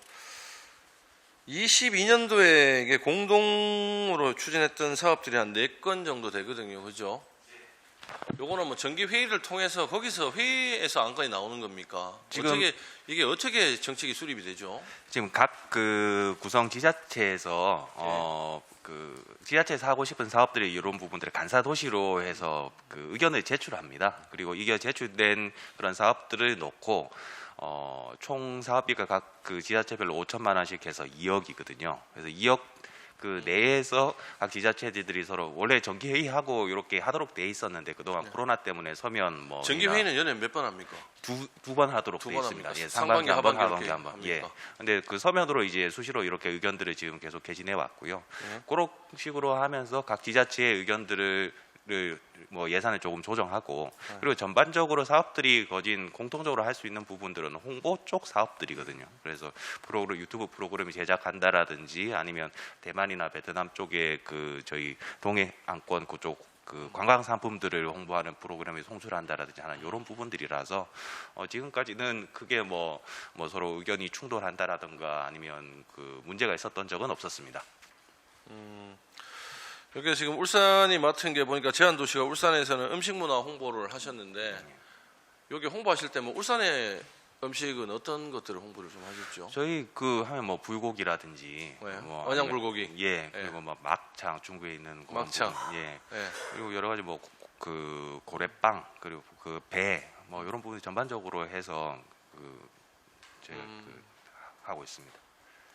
22년도에 이게 공동으로 추진했던 사업들이 한 4건 정도 되거든요. 그죠? 요거는 정기 회의를 통해서 거기서 회의에서 안건이 나오는 겁니까? 지금 이게 어떻게 정책이 수립이 되죠? 지금 각 그 구성 지자체에서 그 지자체에서 하고 싶은 사업들이 이런 부분들을 간사 도시로 해서 그 의견을 제출합니다. 그리고 이게 제출된 그런 사업들을 놓고 총 사업비가 각 그 지자체별로 5천만 원씩 해서 2억이거든요. 그래서 2억 그 내에서 각 지자체들이 서로 원래 정기 회의하고 이렇게 하도록 돼 있었는데 그동안 코로나 때문에 서면 정기 회의는 연에 몇 번 합니까? 두 번 하도록 두 돼 번 있습니다. 합니까? 예, 상반기 한 번, 하반기 이렇게 한 번. 예. 합니까? 근데 그 서면으로 이제 수시로 이렇게 의견들을 지금 계속 개진해 왔고요. 그런 식으로 하면서 각 지자체의 의견들을 예산을 조금 조정하고 그리고 전반적으로 사업들이 거진 공통적으로 할 수 있는 부분들은 홍보 쪽 사업들이거든요. 그래서 유튜브 프로그램이 제작한다라든지 아니면 대만이나 베트남 쪽에 그 저희 동해안권 그쪽 그 관광 상품들을 홍보하는 프로그램에 송출한다라든지 하는 이런 부분들이라서 지금까지는 크게 서로 의견이 충돌한다라든가 아니면 그 문제가 있었던 적은 없었습니다. 여기 지금 울산이 맡은 게 보니까 제안도시가 울산에서는 음식문화 홍보를 하셨는데 여기 홍보하실 때 울산의 음식은 어떤 것들을 홍보를 좀 하셨죠? 저희 하면 불고기라든지 네. 뭐 언양 아니면- 불고기. 예 그리고 막창 중구에 있는 그런 막창. 부분, 예 네. 그리고 여러 가지 그 고래빵 그리고 그 배 이런 부분 전반적으로 해서 제가 하고 있습니다.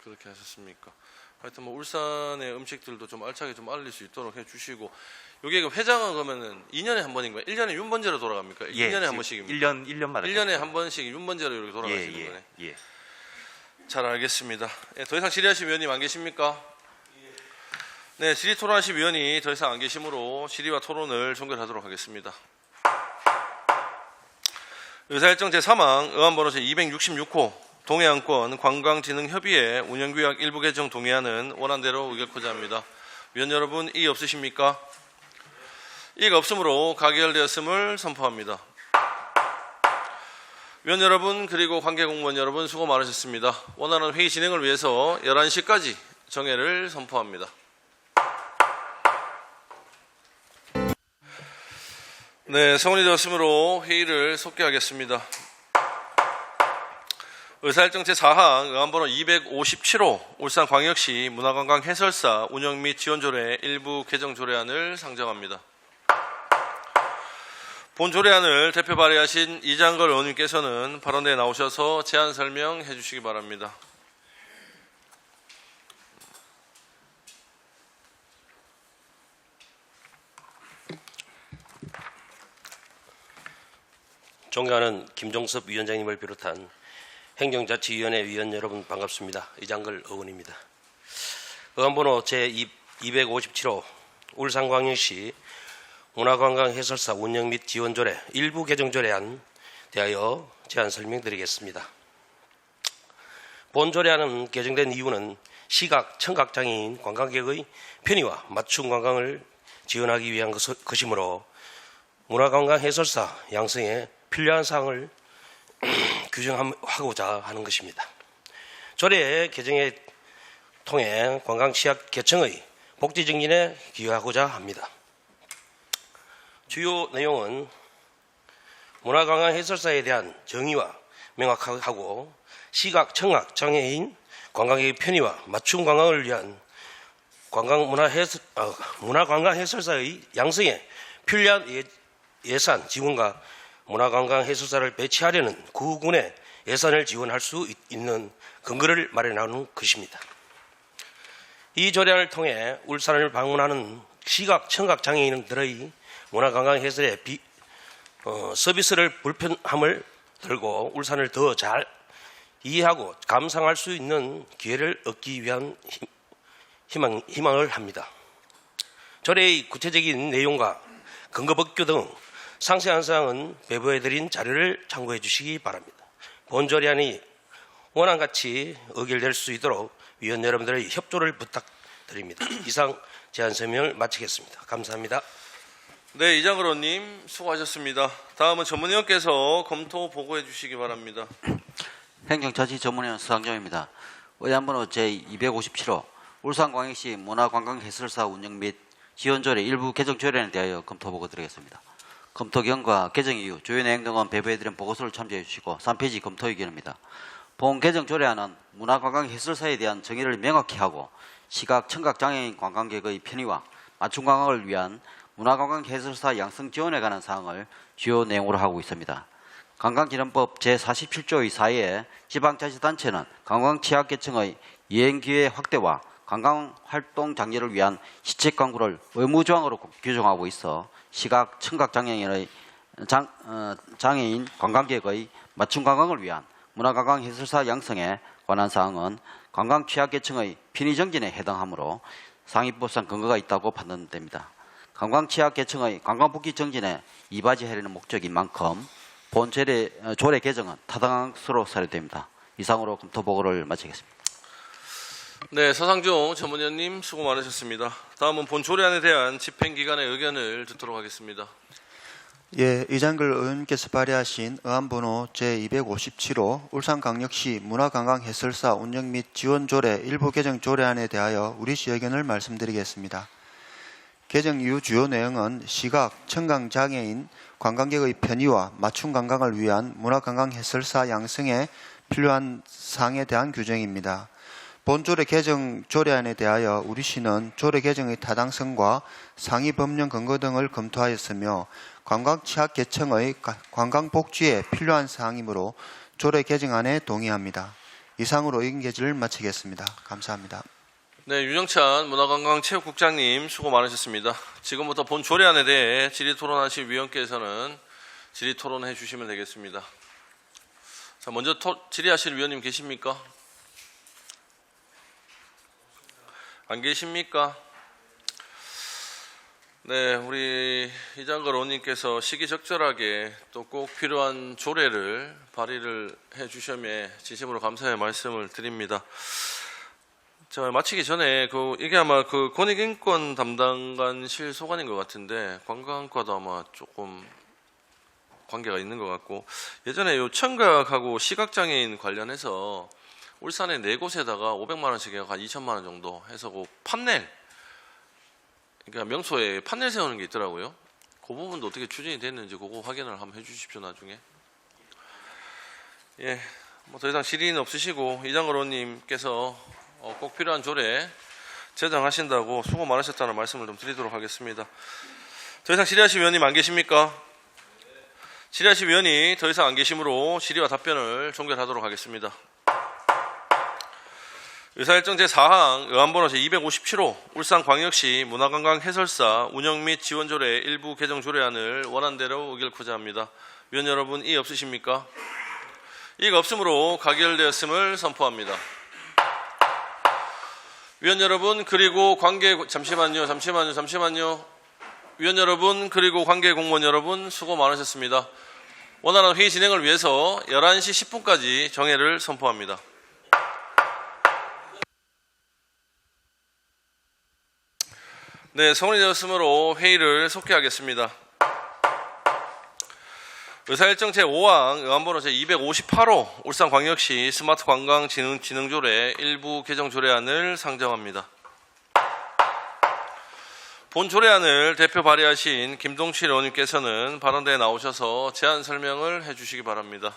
그렇게 하셨습니까? 하여튼 울산의 음식들도 좀 알차게 좀 알릴 수 있도록 해주시고 여기 회장은 그러면은 2년에 한 번인가요? 1년에 윤번제로 돌아갑니까? 2년에 한 번씩입니까? 1년마다 1년에 한 번씩 윤번제로 이렇게 돌아가시는 예, 거네. 예. 잘 알겠습니다. 예, 더 이상 질의하실 위원님 안 계십니까? 네, 질의 토론하실 위원이 더 이상 안 계시므로 질의와 토론을 종결하도록 하겠습니다. 의사일정 제3항 의안번호 제266호 동해안권 관광진흥협의회 운영규약 일부 개정 동의안은 원안대로 의결코자 합니다. 위원 여러분, 이의 없으십니까? 이의가 없으므로 가결되었음을 선포합니다. 위원 여러분 그리고 관계공무원 여러분 수고 많으셨습니다. 원활한 회의 진행을 위해서 11시까지 정회를 선포합니다. 네, 성원이 되었으므로 회의를 속개하겠습니다. 의사일정 제4항 의안번호 257호 울산광역시 문화관광 해설사 운영 및 지원조례 일부 개정 조례안을 상정합니다. 본 조례안을 대표 발의하신 이장걸 의원님께서는 발언대에 나오셔서 제안 설명해 주시기 바랍니다. 존경하는 김종섭 위원장님을 비롯한 행정자치위원회 위원 여러분 반갑습니다. 이장걸 의원입니다. 의안번호 제257호 울산광역시 문화관광해설사 운영 및 지원조례 일부 개정조례안 대하여 제안 설명드리겠습니다. 본 조례안은 개정된 이유는 시각, 청각장애인 관광객의 편의와 맞춤 관광을 지원하기 위한 것이므로 문화관광해설사 양성에 필요한 사항을 규정하고자 하는 것입니다. 조례 개정에 통해 관광취약 계층의 복지 증진에 기여하고자 합니다. 주요 내용은 문화관광 해설사에 대한 정의와 명확하고 시각, 청각 장애인 관광객의 편의와 맞춤 관광을 위한 문화관광 해설사의 양성에 필요한 예산 지원과 문화관광 해설사를 배치하려는 구군의 예산을 지원할 수 있는 근거를 마련하는 것입니다. 이 조례안을 통해 울산을 방문하는 시각, 청각 장애인들의 문화관광 해설의 서비스를 불편함을 덜고 울산을 더 잘 이해하고 감상할 수 있는 기회를 얻기 위한 희망을 합니다. 조례의 구체적인 내용과 근거 법규 등 상세한 사항은 배부해드린 자료를 참고해 주시기 바랍니다. 본 조례안이 원안같이 의결될 수 있도록 위원 여러분들의 협조를 부탁드립니다. 이상 제안 설명을 마치겠습니다. 감사합니다. 네, 이장걸 의원님 수고하셨습니다. 다음은 전문위원께서 검토 보고해 주시기 바랍니다. 행정자치전문위원 서상정입니다. 의안번호 제257호 울산광역시 문화관광해설사 운영 및 지원조례 일부 개정 조례에 대하여 검토 보고 드리겠습니다. 검토 경과 개정 이유, 주요 내용 등은 배부해드린 보고서를 참조해 주시고 3페이지 검토 의견입니다. 본 개정 조례안은 문화관광해설사에 대한 정의를 명확히 하고 시각, 청각 장애인 관광객의 편의와 맞춤 관광을 위한 문화관광해설사 양성 지원에 관한 사항을 주요 내용으로 하고 있습니다. 관광진흥법 제47조의 4에 지방자치단체는 관광취약계층의 여행기회 확대와 관광활동 장려를 위한 시책 광고를 의무조항으로 규정하고 있어 시각, 청각 장애인 관광객의 맞춤 관광을 위한 문화관광해설사 양성에 관한 사항은 관광취약계층의 편의정진에 해당하므로 상위법상 근거가 있다고 판단됩니다. 관광취약계층의 관광복지 정진에 이바지하려는 목적인 만큼 본 조례 개정은 타당한 것으로 사료됩니다. 이상으로 검토 보고를 마치겠습니다. 네, 서상종 전문위원님 수고 많으셨습니다. 다음은 본 조례안에 대한 집행기관의 의견을 듣도록 하겠습니다. 예, 이장걸 의원께서 발의하신 의안번호 제257호 울산광역시 문화관광해설사 운영 및 지원조례 일부 개정 조례안에 대하여 우리시 의견을 말씀드리겠습니다. 개정 이후 주요 내용은 시각, 청각 장애인 관광객의 편의와 맞춤 관광을 위한 문화관광해설사 양성에 필요한 사항에 대한 규정입니다. 본 조례 개정 조례안에 대하여 우리시는 조례 개정의 타당성과 상위 법령 근거 등을 검토하였으며 관광취약계층의 관광복지에 필요한 사항이므로 조례 개정안에 동의합니다. 이상으로 의견 개지를 마치겠습니다. 감사합니다. 네, 유정찬 문화관광체육국장님 수고 많으셨습니다. 지금부터 본 조례안에 대해 질의토론하실 위원께서는 질의토론해 주시면 되겠습니다. 자, 먼저 질의하실 위원님 계십니까? 안 계십니까? 네, 우리 이장걸 의원님께서 시기적절하게 또 꼭 필요한 조례를 발의를 해 주셔에 진심으로 감사의 말씀을 드립니다. 자, 마치기 전에 이게 아마 권익인권 담당관실 소관인 것 같은데 관광과도 아마 조금 관계가 있는 것 같고, 예전에 요 청각하고 시각장애인 관련해서 울산에 4곳에다가 500만 원씩 해서 한 2천만 원 정도 해서 판넬, 그러니까 명소에 판넬 세우는 게 있더라고요. 그 부분도 어떻게 추진이 됐는지 그거 확인을 한번 해주십시오, 나중에. 예, 뭐 더 이상 질의는 없으시고 이장걸 의원님께서 꼭 필요한 조례 제정하신다고 수고 많으셨다는 말씀을 좀 드리도록 하겠습니다. 더 이상 질의하실 위원님 안 계십니까? 질의하실 위원이 더 이상 안 계시므로 질의와 답변을 종결하도록 하겠습니다. 의사일정 제4항 의안번호 제257호 울산광역시 문화관광해설사 운영 및 지원조례 일부 개정 조례안을 원안대로 의결코자 합니다. 위원 여러분, 이의 없으십니까? 이의가 없으므로 가결되었음을 선포합니다. 위원 여러분, 그리고 잠시만요. 위원 여러분, 그리고 관계 공무원 여러분, 수고 많으셨습니다. 원활한 회의 진행을 위해서 11시 10분까지 정회를 선포합니다. 네, 성원이 되었으므로 회의를 속개하겠습니다. 의사일정 제5항 의안번호 제258호 울산광역시 스마트 관광 진흥조례 일부 개정 조례안을 상정합니다. 본 조례안을 대표 발의하신 김동실 의원님께서는 발언대에 나오셔서 제안 설명을 해주시기 바랍니다.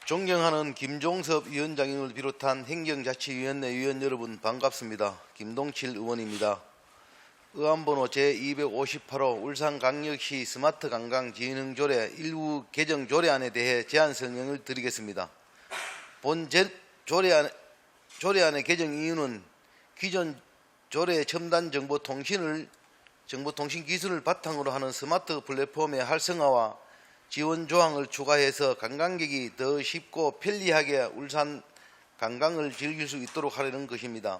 존경하는 김종섭 위원장님을 비롯한 행정자치위원회 위원 여러분 반갑습니다. 김동칠 의원입니다. 의안번호 제258호 울산광역시 스마트 관광 진흥조례 일부 개정 조례안에 대해 제안 설명을 드리겠습니다. 본 조례안의 개정 이유는 기존 조례 첨단 정보통신 기술을 바탕으로 하는 스마트 플랫폼의 활성화와 지원 조항을 추가해서 관광객이 더 쉽고 편리하게 울산 관광을 즐길 수 있도록 하려는 것입니다.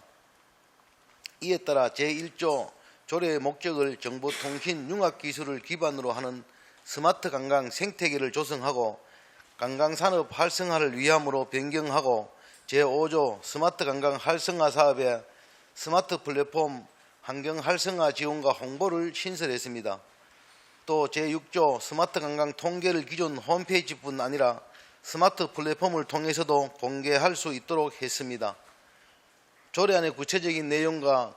이에 따라 제1조 조례의 목적을 정보통신 융합기술을 기반으로 하는 스마트 관광 생태계를 조성하고 관광산업 활성화를 위함으로 변경하고 제5조 스마트 관광 활성화 사업에 스마트 플랫폼 환경 활성화 지원과 홍보를 신설했습니다. 또 제6조 스마트 관광 통계를 기존 홈페이지뿐 아니라 스마트 플랫폼을 통해서도 공개할 수 있도록 했습니다. 조례안의 구체적인 내용과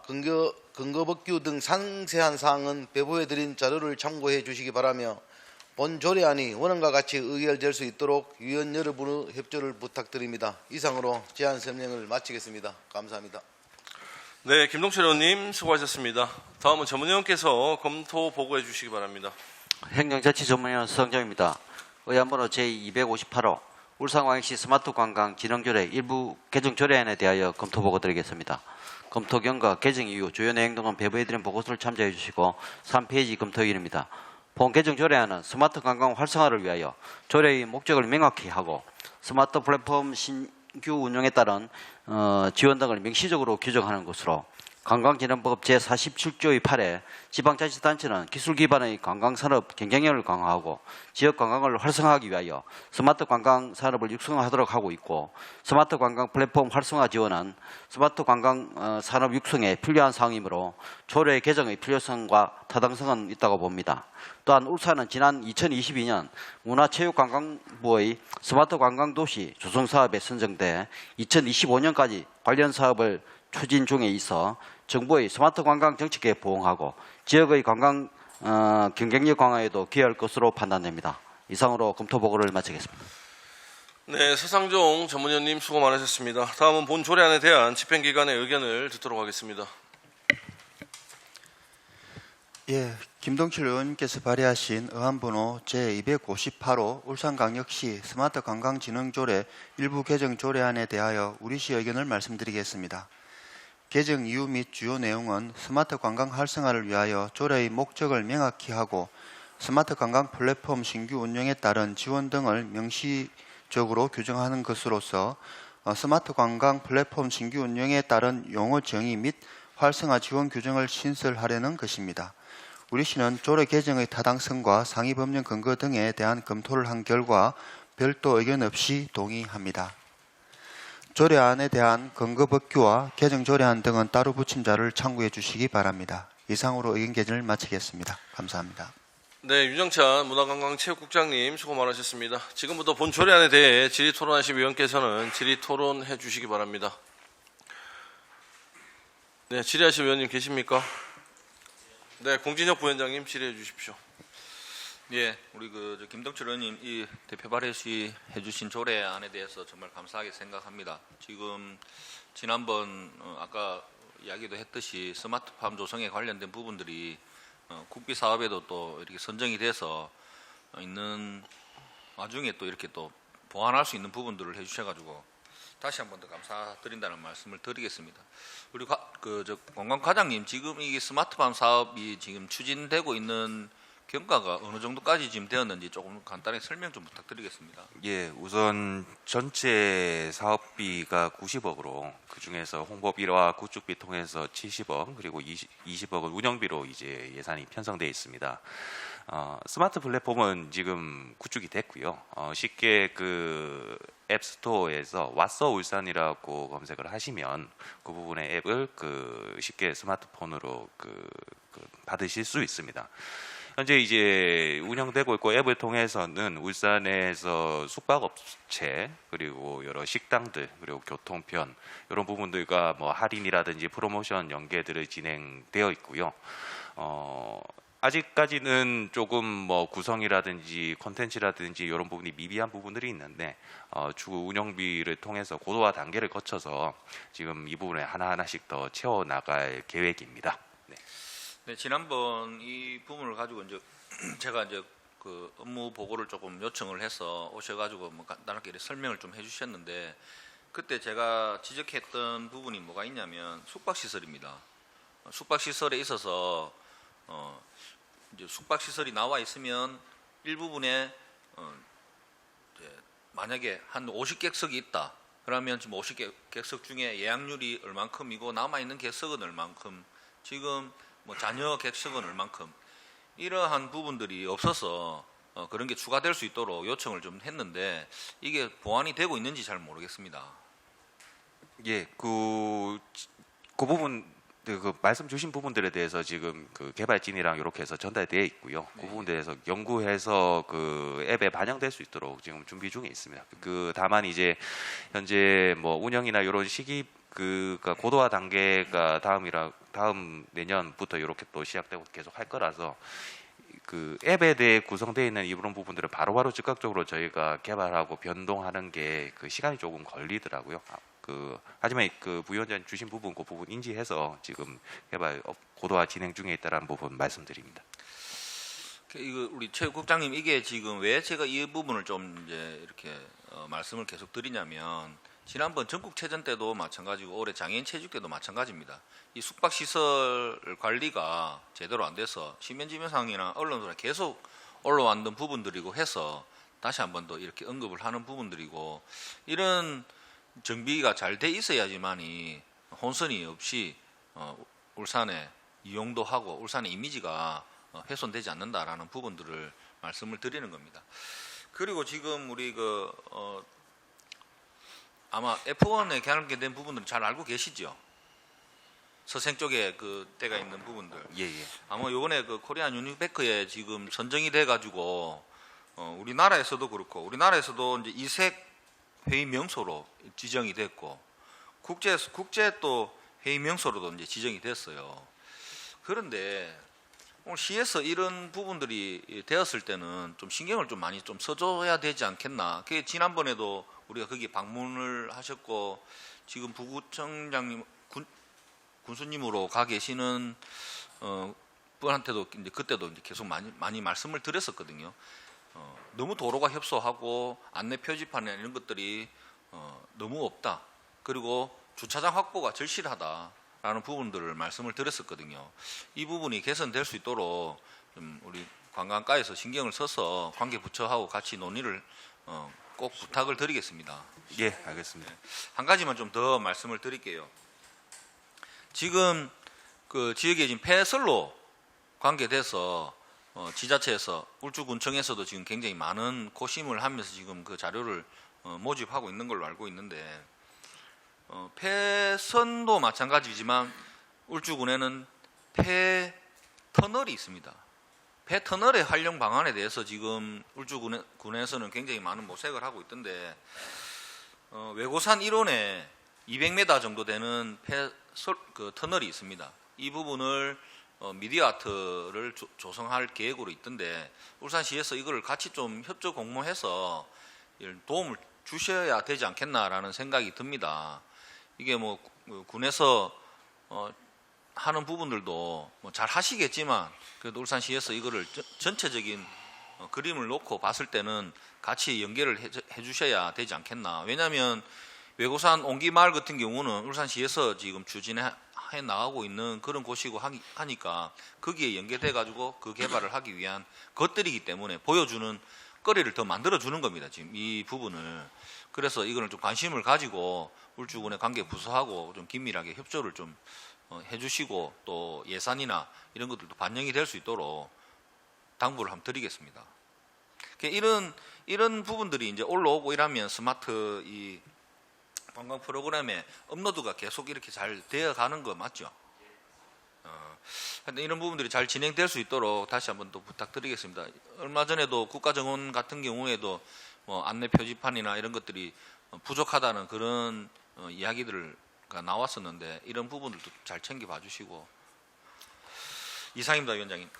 근거법규 등 상세한 사항은 배부해드린 자료를 참고해 주시기 바라며 본 조례안이 원안과 같이 의결될 수 있도록 위원 여러분의 협조를 부탁드립니다. 이상으로 제안 설명을 마치겠습니다. 감사합니다. 네, 김동철 의원님 수고하셨습니다. 다음은 전문위원께서 검토 보고해 주시기 바랍니다. 행정자치전문위원 수성정입니다. 의안번호 제258호 울산광역시 스마트 관광 진흥조례 일부 개정 조례안에 대하여 검토 보고 드리겠습니다. 검토 경과 개정 이후 주요 내용 등은 배부해드린 보고서를 참조해 주시고 3페이지 검토일입니다. 본 개정 조례안은 스마트 관광 활성화를 위하여 조례의 목적을 명확히 하고 스마트 플랫폼 신규 운영에 따른 지원 등을 명시적으로 규정하는 것으로 관광진흥법 제47조의 8에 지방자치단체는 기술 기반의 관광산업 경쟁력을 강화하고 지역 관광을 활성화하기 위하여 스마트 관광산업을 육성하도록 하고 있고 스마트 관광 플랫폼 활성화 지원은 스마트 관광 산업 육성에 필요한 사항이므로 조례 개정의 필요성과 타당성은 있다고 봅니다. 또한 울산은 지난 2022년 문화체육관광부의 스마트 관광도시 조성사업에 선정돼 2025년까지 관련 사업을 추진 중에 있어 정부의 스마트 관광 정책에 부응하고 지역의 관광 경쟁력 강화에도 기여할 것으로 판단됩니다. 이상으로 검토 보고를 마치겠습니다. 네, 서상종 전문위원님 수고 많으셨습니다. 다음은 본 조례안에 대한 집행기관의 의견을 듣도록 하겠습니다. 예, 김동철 의원님께서 발의하신 의안번호 제258호 울산광역시 스마트 관광진흥조례 일부 개정 조례안에 대하여 우리시 의견을 말씀드리겠습니다. 개정 이유 및 주요 내용은 스마트 관광 활성화를 위하여 조례의 목적을 명확히 하고 스마트 관광 플랫폼 신규 운영에 따른 지원 등을 명시적으로 규정하는 것으로서 스마트 관광 플랫폼 신규 운영에 따른 용어 정의 및 활성화 지원 규정을 신설하려는 것입니다. 우리시는 조례 개정의 타당성과 상위 법령 근거 등에 대한 검토를 한 결과 별도 의견 없이 동의합니다. 조례안에 대한 근거법규와 개정 조례안 등은 따로 붙인 자료를 참고해 주시기 바랍니다. 이상으로 의견 개진을 마치겠습니다. 감사합니다. 네, 유정찬 문화관광체육국장님 수고 많으셨습니다. 지금부터 본 조례안에 대해 질의토론하실 위원께서는 질의토론해 주시기 바랍니다. 네, 질의하실 위원님 계십니까? 네, 공진혁 부위원장님 질의해 주십시오. 예, 우리 김동철 의원님 이 대표 발의해 주신 조례안에 대해서 정말 감사하게 생각합니다. 지금 지난번 아까 이야기도 했듯이 스마트팜 조성에 관련된 부분들이 국비 사업에도 또 이렇게 선정이 돼서 있는 와중에 또 이렇게 또 보완할 수 있는 부분들을 해주셔가지고 다시 한 번 더 감사드린다는 말씀을 드리겠습니다. 우리 관광과장님 지금 이 스마트팜 사업이 지금 추진되고 있는 경과가 어느 정도까지 지금 되었는지 조금 간단히 설명 좀 부탁드리겠습니다. 예, 우선 전체 사업비가 90억으로 그 중에서 홍보비와 구축비 통해서 70억 그리고 20억은 운영비로 이제 예산이 편성되어 있습니다. 스마트 플랫폼은 지금 구축이 됐고요. 쉽게 그 앱스토어에서 왓서 울산이라고 검색을 하시면 그 부분의 앱을 쉽게 스마트폰으로 받으실 수 있습니다. 현재 이제 운영되고 있고 앱을 통해서는 울산에서 숙박업체 그리고 여러 식당들 그리고 교통편 이런 부분들과 뭐 할인이라든지 프로모션 연계들이 진행되어 있고요. 아직까지는 조금 뭐 구성이라든지 콘텐츠라든지 이런 부분이 미비한 부분들이 있는데 주 운영비를 통해서 고도화 단계를 거쳐서 지금 이 부분에 하나하나씩 더 채워 나갈 계획입니다. 네, 지난번 이 부분을 가지고 이제 제가 이제 그 업무 보고를 조금 요청을 해서 오셔가지고 뭐 간단하게 이렇게 설명을 좀 해주셨는데 그때 제가 지적했던 부분이 뭐가 있냐면 숙박시설입니다. 숙박시설에 있어서 이제 숙박시설이 나와 있으면 일부분에 이제 만약에 한 50객석이 있다. 그러면 지금 50객석 중에 예약률이 얼만큼이고 남아 있는 객석은 얼만큼 지금 뭐 자녀 객석은 얼만큼 이러한 부분들이 없어서 그런 게 추가될 수 있도록 요청을 좀 했는데 이게 보완이 되고 있는지 잘 모르겠습니다. 예, 그 부분 그 말씀 주신 부분들에 대해서 지금 그 개발진이랑 이렇게 해서 전달되어 있고요. 그 부분에 대해서 연구해서 그 앱에 반영될 수 있도록 지금 준비 중에 있습니다. 그 다만 이제 현재 뭐 운영이나 이런 시기 그가 고도화 단계가 다음 내년부터 이렇게 또 시작되고 계속 할 거라서 그 앱에 대해 구성되어 있는 이런 부분들을 바로바로 즉각적으로 저희가 개발하고 변동하는 게 그 시간이 조금 걸리더라고요. 하지만 그 부위원장 주신 부분 그 부분 인지해서 지금 개발 고도화 진행 중에 있다라는 부분 말씀드립니다. 이거 우리 최 국장님 이게 지금 왜 제가 이 부분을 좀 이제 이렇게 말씀을 계속 드리냐면 지난번 전국체전 때도 마찬가지고 올해 장애인 체육 때도 마찬가지입니다. 이 숙박시설 관리가 제대로 안 돼서 시민지명상이나 언론으로 계속 올라왔던 부분들이고 해서 다시 한 번 더 이렇게 언급을 하는 부분들이고 이런 정비가 잘 돼 있어야지만이 혼선이 없이 울산에 이용도 하고 울산의 이미지가 훼손되지 않는다라는 부분들을 말씀을 드리는 겁니다. 그리고 지금 우리 아마 F1에 관련된 부분들은 잘 알고 계시죠? 서생 쪽에 그 때가 있는 부분들. 예. 아마 요번에 그 코리안 유니베크에 지금 선정이 돼 가지고 우리나라에서도 그렇고 우리나라에서도 이제 이색 회의 명소로 지정이 됐고 국제 또 회의 명소로도 이제 지정이 됐어요. 그런데 오늘 시에서 이런 부분들이 되었을 때는 좀 신경을 좀 많이 좀 써줘야 되지 않겠나. 그게 지난번에도 우리가 거기 방문을 하셨고 지금 부구청장님 군수님으로 가 계시는 분한테도 이제 그때도 이제 계속 많이 말씀을 드렸었거든요. 너무 도로가 협소하고 안내 표지판이나 이런 것들이 너무 없다. 그리고 주차장 확보가 절실하다라는 부분들을 말씀을 드렸었거든요. 이 부분이 개선될 수 있도록 좀 우리 관광과에서 신경을 써서 관계부처하고 같이 논의를 꼭 부탁을 드리겠습니다. 예, 알겠습니다. 한 가지만 좀 더 말씀을 드릴게요. 지금 그 지역에 지금 폐설로 관계돼서 지자체에서 울주군청에서도 지금 굉장히 많은 고심을 하면서 지금 그 자료를 모집하고 있는 걸로 알고 있는데 폐선도 마찬가지지만 울주군에는 폐터널이 있습니다. 폐터널의 활용 방안에 대해서 지금 울주군에서는 굉장히 많은 모색을 하고 있던데 외고산 일원에 200m 정도 되는 그 터널이 있습니다. 이 부분을 미디어 아트를 조성할 계획으로 있던데 울산시에서 이걸 같이 좀 협조 공모해서 도움을 주셔야 되지 않겠나라는 생각이 듭니다. 이게 뭐 군에서 하는 부분들도 뭐 잘 하시겠지만 그래도 울산시에서 이거를 전체적인 그림을 놓고 봤을 때는 같이 연계를 해 주셔야 되지 않겠나. 왜냐하면 외고산 옹기마을 같은 경우는 울산시에서 지금 추진해 나가고 있는 그런 곳이고 하니까 거기에 연계돼 가지고 그 개발을 하기 위한 것들이기 때문에 보여주는 거리를 더 만들어 주는 겁니다. 지금 이 부분을. 그래서 이거는 좀 관심을 가지고 울주군의 관계 부서하고 좀 긴밀하게 협조를 좀 해주시고 또 예산이나 이런 것들도 반영이 될 수 있도록 당부를 한번 드리겠습니다. 이런 부분들이 이제 올라오고 이러면 스마트 이 관광 프로그램에 업로드가 계속 이렇게 잘 되어 가는 거 맞죠? 하여튼 이런 부분들이 잘 진행될 수 있도록 다시 한번 또 부탁드리겠습니다. 얼마 전에도 국가정원 같은 경우에도 뭐 안내 표지판이나 이런 것들이 부족하다는 그런 이야기들가 나왔었는데 이런 부분들도 잘 챙겨봐 주시고. 이상입니다, 위원장님.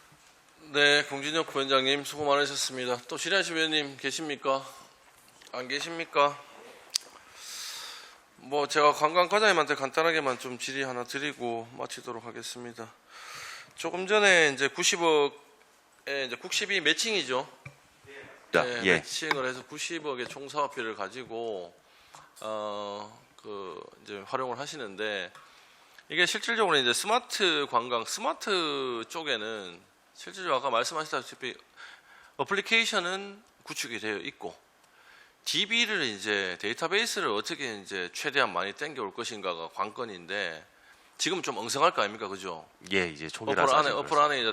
네, 공진혁 부위원장님 수고 많으셨습니다. 또 신하시 위원님 계십니까? 안 계십니까? 뭐 제가 관광과장님한테 간단하게만 좀 질의 하나 드리고 마치도록 하겠습니다. 조금 전에 이제 90억에 이제 국시비 매칭이죠. 네, 예. 매칭을 해서 90억의 총사업비를 가지고 이제 활용을 하시는데 이게 실질적으로 이제 스마트 관광, 스마트 쪽에는 실질적으로 아까 말씀하셨다시피 어플리케이션은 구축이 되어 있고 DB를 이제 데이터베이스를 어떻게 이제 최대한 많이 땡겨올 것인가가 관건인데 지금 좀 엉성할 거 아닙니까, 그죠? 예, 이제 초기라서 어플 안에 이제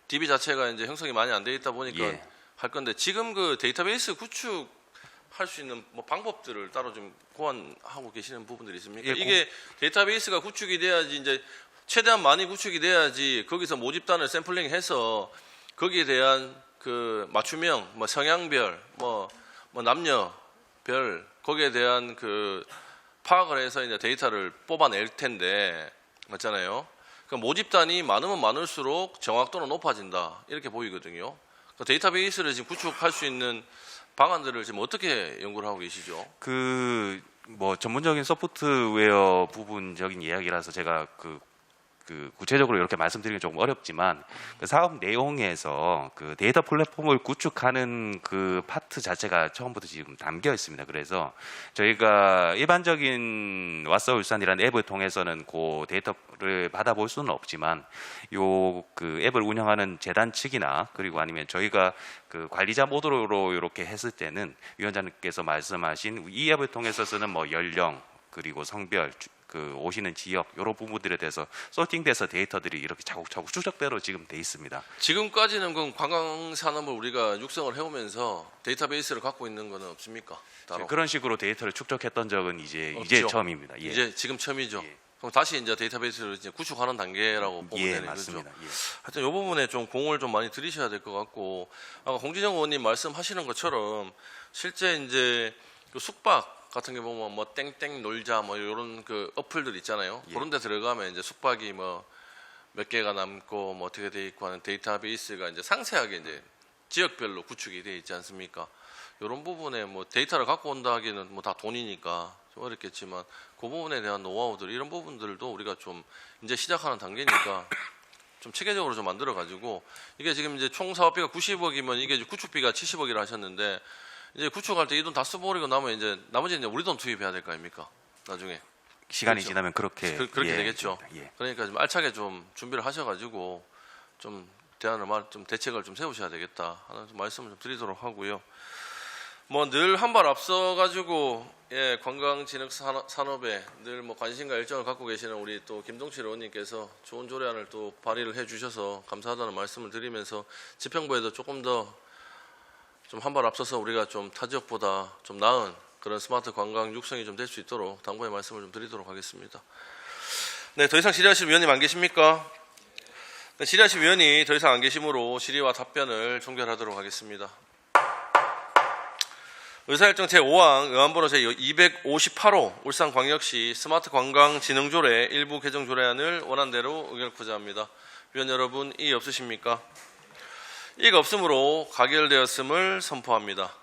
DB 자체가 이제 형성이 많이 안 돼 있다 보니까 예. 할 건데 지금 그 데이터베이스 구축할 수 있는 뭐 방법들을 따로 좀 고안하고 계시는 부분들이 있습니까? 예, 이게 데이터베이스가 구축이 돼야지 이제 최대한 많이 구축이 돼야지 거기서 모집단을 샘플링해서 거기에 대한 그 맞춤형, 뭐 성향별, 뭐 남녀별 거기에 대한 그 파악을 해서 이제 데이터를 뽑아낼 텐데 맞잖아요. 그 모집단이 많으면 많을수록 정확도는 높아진다 이렇게 보이거든요. 그 데이터베이스를 지금 구축할 수 있는 방안들을 지금 어떻게 연구를 하고 계시죠? 그 뭐 전문적인 소프트웨어 부분적인 이야기라서 제가 그 구체적으로 이렇게 말씀드리기 조금 어렵지만 그 사업 내용에서 그 데이터 플랫폼을 구축하는 그 파트 자체가 처음부터 지금 담겨 있습니다. 그래서 저희가 일반적인 왓서울산이라는 앱을 통해서는 그 데이터를 받아볼 수는 없지만 요 그 앱을 운영하는 재단 측이나 그리고 아니면 저희가 그 관리자 모드로 이렇게 했을 때는 위원장님께서 말씀하신 이 앱을 통해서는 뭐 연령 그리고 성별 그 오시는 지역 이런 부분들에 대해서 소팅돼서 데이터들이 이렇게 차곡차곡 추적대로 지금 돼 있습니다. 지금까지는 그 관광 산업을 우리가 육성을 해오면서 데이터베이스를 갖고 있는 거는 없습니까? 따로 그런 식으로 데이터를 축적했던 적은 이제 없죠. 처음입니다. 예. 이제 지금 처음이죠. 예. 그럼 다시 이제 데이터베이스를 이제 구축하는 단계라고 보면 예, 되는 맞습니다. 거죠. 예. 하여튼 이 부분에 좀 공을 좀 많이 들이셔야 될 것 같고 아까 공진영 의원님 말씀하시는 것처럼 실제 이제 그 숙박 같은 게 보면 뭐 땡땡 놀자 뭐 이런 그 어플들 있잖아요. 예. 그런 데 들어가면 이제 숙박이 뭐 몇 개가 남고 뭐 어떻게 돼 있고 하는 데이터베이스가 이제 상세하게 이제 지역별로 구축이 돼 있지 않습니까? 이런 부분에 뭐 데이터를 갖고 온다 하기는 뭐 다 돈이니까 좀 어렵겠지만 그 부분에 대한 노하우들 이런 부분들도 우리가 좀 이제 시작하는 단계니까 좀 체계적으로 좀 만들어 가지고 이게 지금 이제 총 사업비가 90억이면 이게 이제 구축비가 70억이라 하셨는데 이제 구축할 때 이 돈 다 써버리고 나면 이제 나머지는 이제 우리 돈 투입해야 될 거 아닙니까? 나중에 시간이 그렇죠. 지나면 그렇게 그렇게 예, 되겠죠. 예. 그러니까 좀 알차게 좀 준비를 하셔가지고 좀 좀 대책을 좀 세우셔야 되겠다 하는 좀 말씀을 좀 드리도록 하고요. 뭐 늘 한 발 앞서 가지고 예, 관광진흥 산업에 늘 뭐 관심과 열정을 갖고 계시는 우리 또 김동칠 의원님께서 좋은 조례안을 또 발의를 해주셔서 감사하다는 말씀을 드리면서 지평부에도 조금 더 좀 한 발 앞서서 우리가 좀 타 지역보다 좀 나은 그런 스마트 관광 육성이 좀 될 수 있도록 당부의 말씀을 좀 드리도록 하겠습니다. 네, 더 이상 질의하실 위원님 안 계십니까? 네, 질의하실 위원이 더 이상 안 계시므로 질의와 답변을 종결하도록 하겠습니다. 의사일정 제5항 의안번호 제258호 울산광역시 스마트 관광진흥조례 일부 개정 조례안을 원안대로 의결코자 합니다. 위원 여러분 이의 없으십니까? 이의가 없으므로 가결되었음을 선포합니다.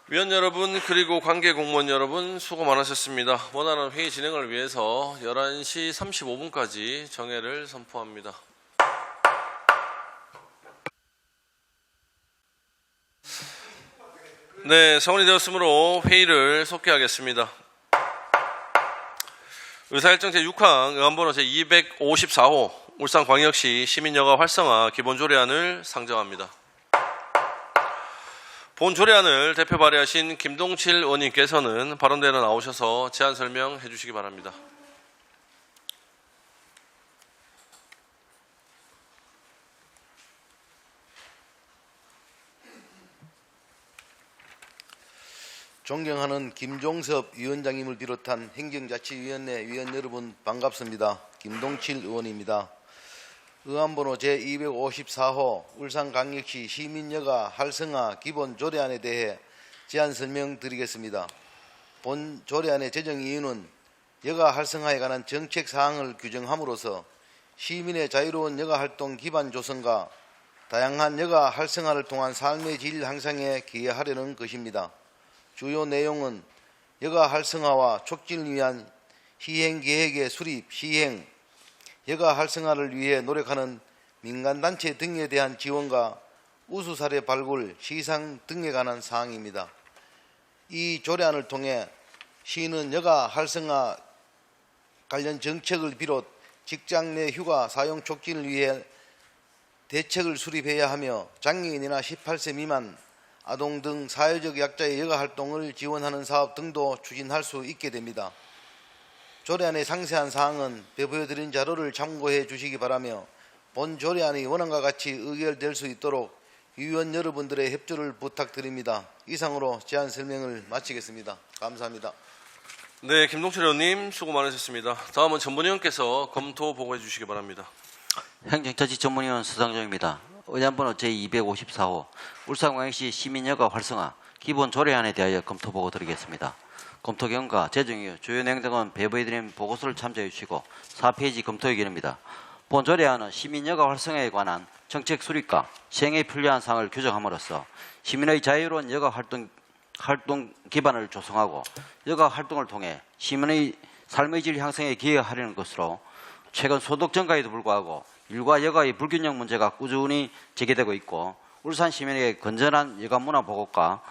위원 여러분 그리고 관계 공무원 여러분 수고 많으셨습니다. 원활한 회의 진행을 위해서 11시 35분까지 정회를 선포합니다. 네, 성원이 되었으므로 회의를 속개하겠습니다. 의사일정 제6항 의안번호 제254호 울산광역시 시민여가 활성화 기본조례안을 상정합니다. 본 조례안을 대표 발의하신 김동칠 의원님께서는 발언대로 나오셔서 제안 설명해 주시기 바랍니다. 존경하는 김종섭 위원장님을 비롯한 행정자치위원회 위원 여러분 반갑습니다. 김동칠 의원입니다. 의안번호 제254호 울산광역시 시민여가 활성화 기본 조례안에 대해 제안 설명드리겠습니다. 본 조례안의 제정 이유는 여가 활성화에 관한 정책 사항을 규정함으로써 시민의 자유로운 여가 활동 기반 조성과 다양한 여가 활성화를 통한 삶의 질 향상에 기여하려는 것입니다. 주요 내용은 여가 활성화와 촉진을 위한 시행 계획의 수립, 시행, 여가 활성화를 위해 노력하는 민간단체 등에 대한 지원과 우수 사례 발굴, 시상 등에 관한 사항입니다. 이 조례안을 통해 시는 여가 활성화 관련 정책을 비롯 직장 내 휴가 사용 촉진을 위해 대책을 수립해야 하며 장애인이나 18세 미만, 아동 등 사회적 약자의 여가 활동을 지원하는 사업 등도 추진할 수 있게 됩니다. 조례안의 상세한 사항은 배부해드린 자료를 참고해 주시기 바라며 본 조례안이 원안과 같이 의결될 수 있도록 위원 여러분들의 협조를 부탁드립니다. 이상으로 제안 설명을 마치겠습니다. 감사합니다. 네, 김동철 의원님 수고 많으셨습니다. 다음은 전문위원께서 검토 보고해 주시기 바랍니다. 행정처치 전문위원 서상정입니다. 의안번호 제254호 울산광역시 시민여가 활성화 기본 조례안에 대하여 검토 보고 드리겠습니다. 검토 결과 제정 이후 주요 내용 등은 배부해드린 보고서를 참조해 주시고 4페이지 검토 의견입니다. 본 조례안은 시민여가 활성화에 관한 정책 수립과 시행에 필요한 사항을 규정함으로써 시민의 자유로운 여가 활동 기반을 조성하고 여가 활동을 통해 시민의 삶의 질 향상에 기여하려는 것으로 최근 소득 증가에도 불구하고 일과 여가의 불균형 문제가 꾸준히 제기되고 있고 울산 시민에게 건전한 여가 문화 보급과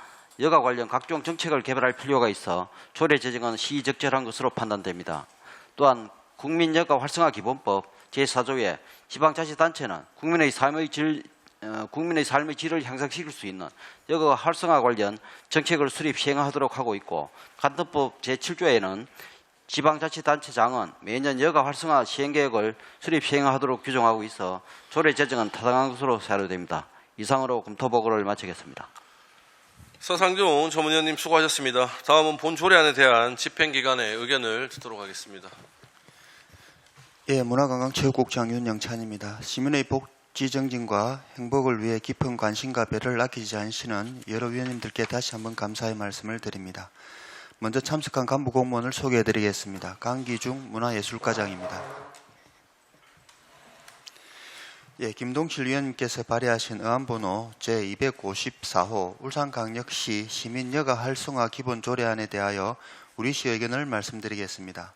여가 관련 각종 정책을 개발할 필요가 있어 조례 제정은 시적절한 것으로 판단됩니다. 또한 국민여가 활성화 기본법 제4조에 지방자치단체는 국민의 삶의 질을 향상시킬 수 있는 여가 활성화 관련 정책을 수립 시행하도록 하고 있고 간통법 제7조에는 지방자치단체장은 매년 여가 활성화 시행계획을 수립 시행하도록 규정하고 있어 조례 제정은 타당한 것으로 사료됩니다. 이상으로 검토 보고를 마치겠습니다. 서상종 전문위원님 수고하셨습니다. 다음은 본 조례안에 대한 집행기관의 의견을 듣도록 하겠습니다. 예, 문화관광체육국장 윤영찬입니다. 시민의 복지 정진과 행복을 위해 깊은 관심과 배려를 아끼지 않으시는 여러 위원님들께 다시 한번 감사의 말씀을 드립니다. 먼저 참석한 간부 공무원을 소개해드리겠습니다. 강기중 문화예술과장입니다. 예, 김동칠 위원님께서 발의하신 의안번호 제254호 울산광역시 시민여가 활성화 기본조례안에 대하여 우리시 의견을 말씀드리겠습니다.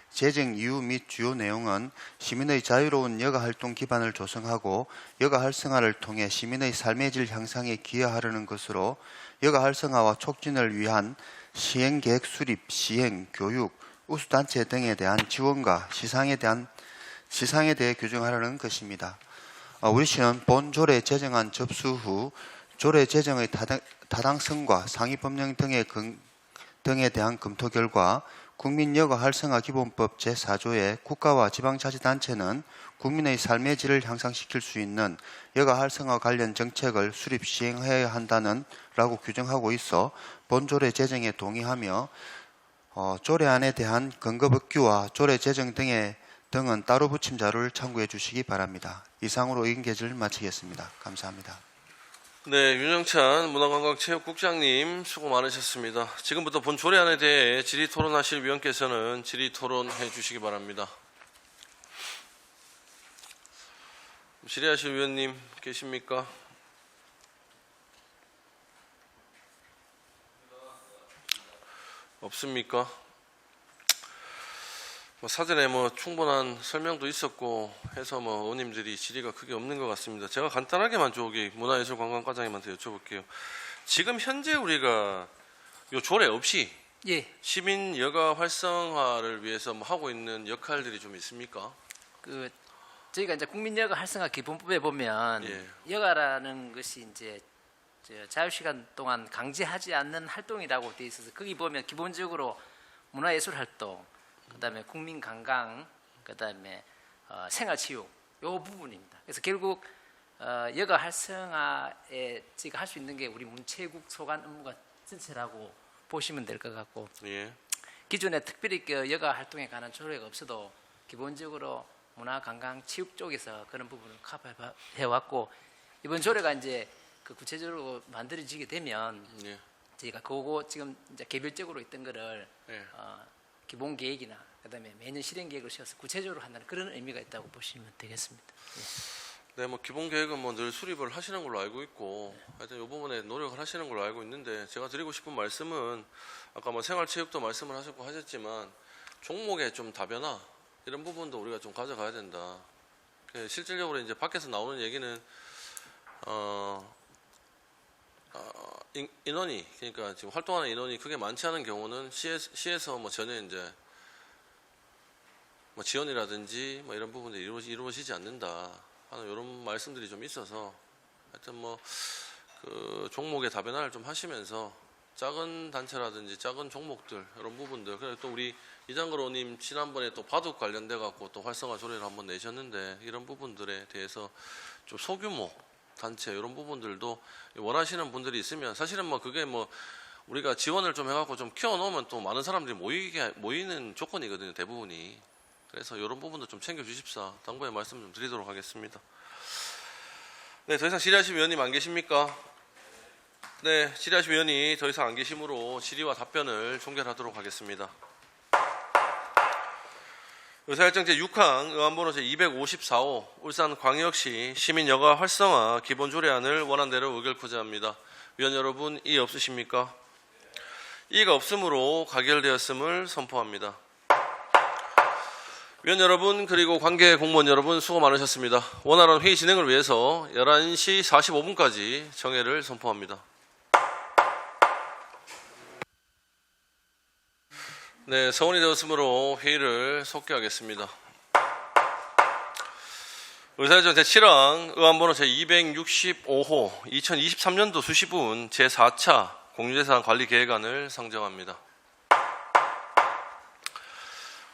제정 이유 및 주요 내용은 시민의 자유로운 여가활동 기반을 조성하고 여가활성화를 통해 시민의 삶의 질 향상에 기여하려는 것으로 여가활성화와 촉진을 위한 시행계획 수립, 시행, 교육, 우수단체 등에 대한 지원과 시상에 대해 규정하려는 것입니다. 우리 시는 본 조례 제정안 접수 후 조례 제정의 타당성과 상위법령 등에 대한 검토 결과 국민여가 활성화 기본법 제4조에 국가와 지방자치단체는 국민의 삶의 질을 향상시킬 수 있는 여가 활성화 관련 정책을 수립 시행해야 한다는 라고 규정하고 있어 본 조례 제정에 동의하며 조례안에 대한 근거법규와 조례 제정 등은 따로 붙임 자료를 참고해 주시기 바랍니다. 이상으로 의견 개진을 마치겠습니다. 감사합니다. 네, 윤영찬 문화관광체육국장님 수고 많으셨습니다. 지금부터 본 조례안에 대해 질의토론하실 위원께서는 질의토론해 주시기 바랍니다. 질의하실 위원님 계십니까? 없습니까? 사전에 충분한 설명도 있었고 해서 의원님들이 질의가 크게 없는 것 같습니다. 제가 간단하게만 저기 문화예술관광과장님한테 여쭤볼게요. 지금 현재 우리가 요 조례 없이 예, 시민 여가 활성화를 위해서 하고 있는 역할들이 좀 있습니까? 저희가 이제 국민여가 활성화 기본법에 보면 예. 여가라는 것이 이제 자유시간 동안 강제하지 않는 활동이라고 되어 있어서 거기 보면 기본적으로 문화예술 활동, 그다음에 국민관광, 그다음에 생활치유 요 부분입니다. 그래서 결국 여가 활성화에 저희가 할 수 있는 게 우리 문체국 소관 업무가 전체라고 보시면 될 것 같고 예. 기존에 특별히 여가 활동에 관한 조례가 없어도 기본적으로 문화관광 체육 쪽에서 그런 부분을 커버해 왔고 이번 조례가 이제 구체적으로 만들어지게 되면 예. 저희가 그거 지금 이제 개별적으로 있던 거를 예. 기본 계획이나 그다음에 매년 실행 계획을 세워서 구체적으로 한다는 그런 의미가 있다고 보시면 되겠습니다. 네, 기본 계획은 늘 수립을 하시는 걸로 알고 있고, 하여튼 이 부분에 노력을 하시는 걸로 알고 있는데, 제가 드리고 싶은 말씀은, 아까 생활체육도 말씀을 하셨고 하셨지만, 종목의 좀 다변화, 이런 부분도 우리가 좀 가져가야 된다. 실질적으로 이제 밖에서 나오는 얘기는, 인원이, 그러니까 지금 활동하는 인원이 크게 많지 않은 경우는 시에서 전혀 이제, 지원이라든지 이런 부분들이 이루어지지 않는다 하는 이런 말씀들이 좀 있어서 하여튼 그 종목의 다변화를 좀 하시면서 작은 단체라든지 작은 종목들 이런 부분들 그리고 또 우리 이장거로님 지난번에 또 바둑 관련돼 갖고 또 활성화 조례를 한번 내셨는데 이런 부분들에 대해서 좀 소규모 단체 이런 부분들도 원하시는 분들이 있으면 사실은 뭐 그게 뭐 우리가 지원을 좀 해갖고 좀 키워놓으면 또 많은 사람들이 모이는 조건이거든요, 대부분이. 그래서 이런 부분도 좀 챙겨주십사 당부의 말씀 좀 드리도록 하겠습니다. 네, 더 이상 질의하실 위원님 안 계십니까? 네, 질의하실 위원이 더 이상 안 계시므로 질의와 답변을 종결하도록 하겠습니다. 의사일정 제6항 의안번호 제254호 울산광역시 시민여가 활성화 기본조례안을 원안대로 의결코자 합니다. 위원 여러분 이의 없으십니까? 이의가 없으므로 가결되었음을 선포합니다. 위원 여러분 그리고 관계 공무원 여러분 수고 많으셨습니다. 원활한 회의 진행을 위해서 11시 45분까지 정회를 선포합니다. 네, 서원이 되었으므로 회의를 속기하겠습니다. 의사일정 제7항 의안번호 제265호 2023년도 수시분 제4차 공유재산 관리계획안을 상정합니다.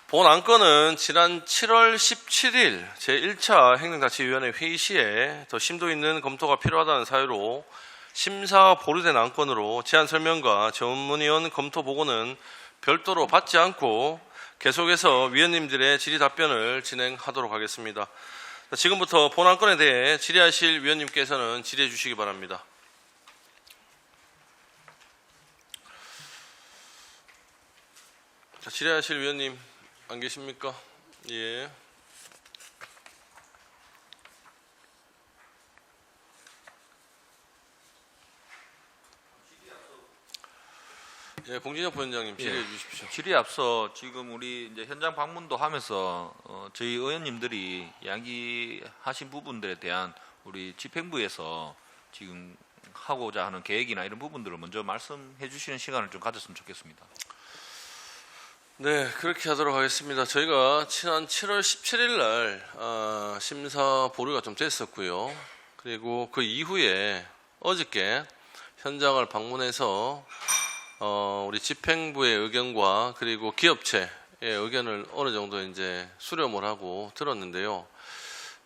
본 안건은 지난 7월 17일 제1차 행정자치위원회 회의 시에 더 심도 있는 검토가 필요하다는 사유로 심사 보류된 안건으로 제안 설명과 전문위원 검토 보고는 별도로 받지 않고 계속해서 위원님들의 질의 답변을 진행하도록 하겠습니다. 지금부터 본 안건에 대해 질의하실 위원님께서는 질의해 주시기 바랍니다. 자, 질의하실 위원님 안 계십니까? 예. 예, 공진혁 부위원장님 질의해 주십시오. 질의에 앞서 지금 우리 이제 현장 방문도 하면서 저희 의원님들이 이야기하신 부분들에 대한 우리 집행부에서 지금 하고자 하는 계획이나 이런 부분들을 먼저 말씀해 주시는 시간을 좀 가졌으면 좋겠습니다. 네, 그렇게 하도록 하겠습니다. 저희가 지난 7월 17일 날 심사 보류가 좀 됐었고요. 그리고 그 이후에 어저께 현장을 방문해서 우리 집행부의 의견과 그리고 기업체의 의견을 어느 정도 이제 수렴을 하고 들었는데요.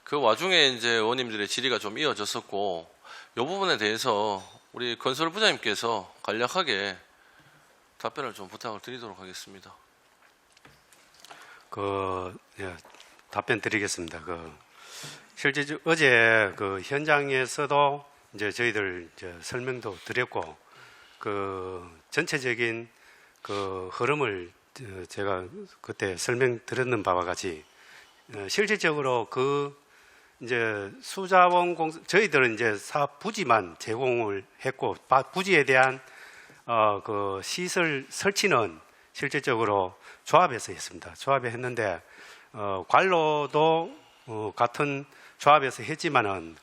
그 와중에 이제 의원님들의 질의가 좀 이어졌었고, 이 부분에 대해서 우리 건설부장님께서 간략하게 답변을 좀 부탁을 드리도록 하겠습니다. 답변 드리겠습니다. 실제 어제 그 현장에서도 이제 저희들 이제 설명도 드렸고, 전체적인 흐름을 제가 그때 설명드렸는 바와 같이, 실질적으로 이제 수자원 공사, 저희들은 이제 사업 부지만 제공을 했고, 부지에 대한 시설 설치는 실질적으로 조합에서 했습니다. 조합에 했는데 관로도 같은 조합에서 했지만은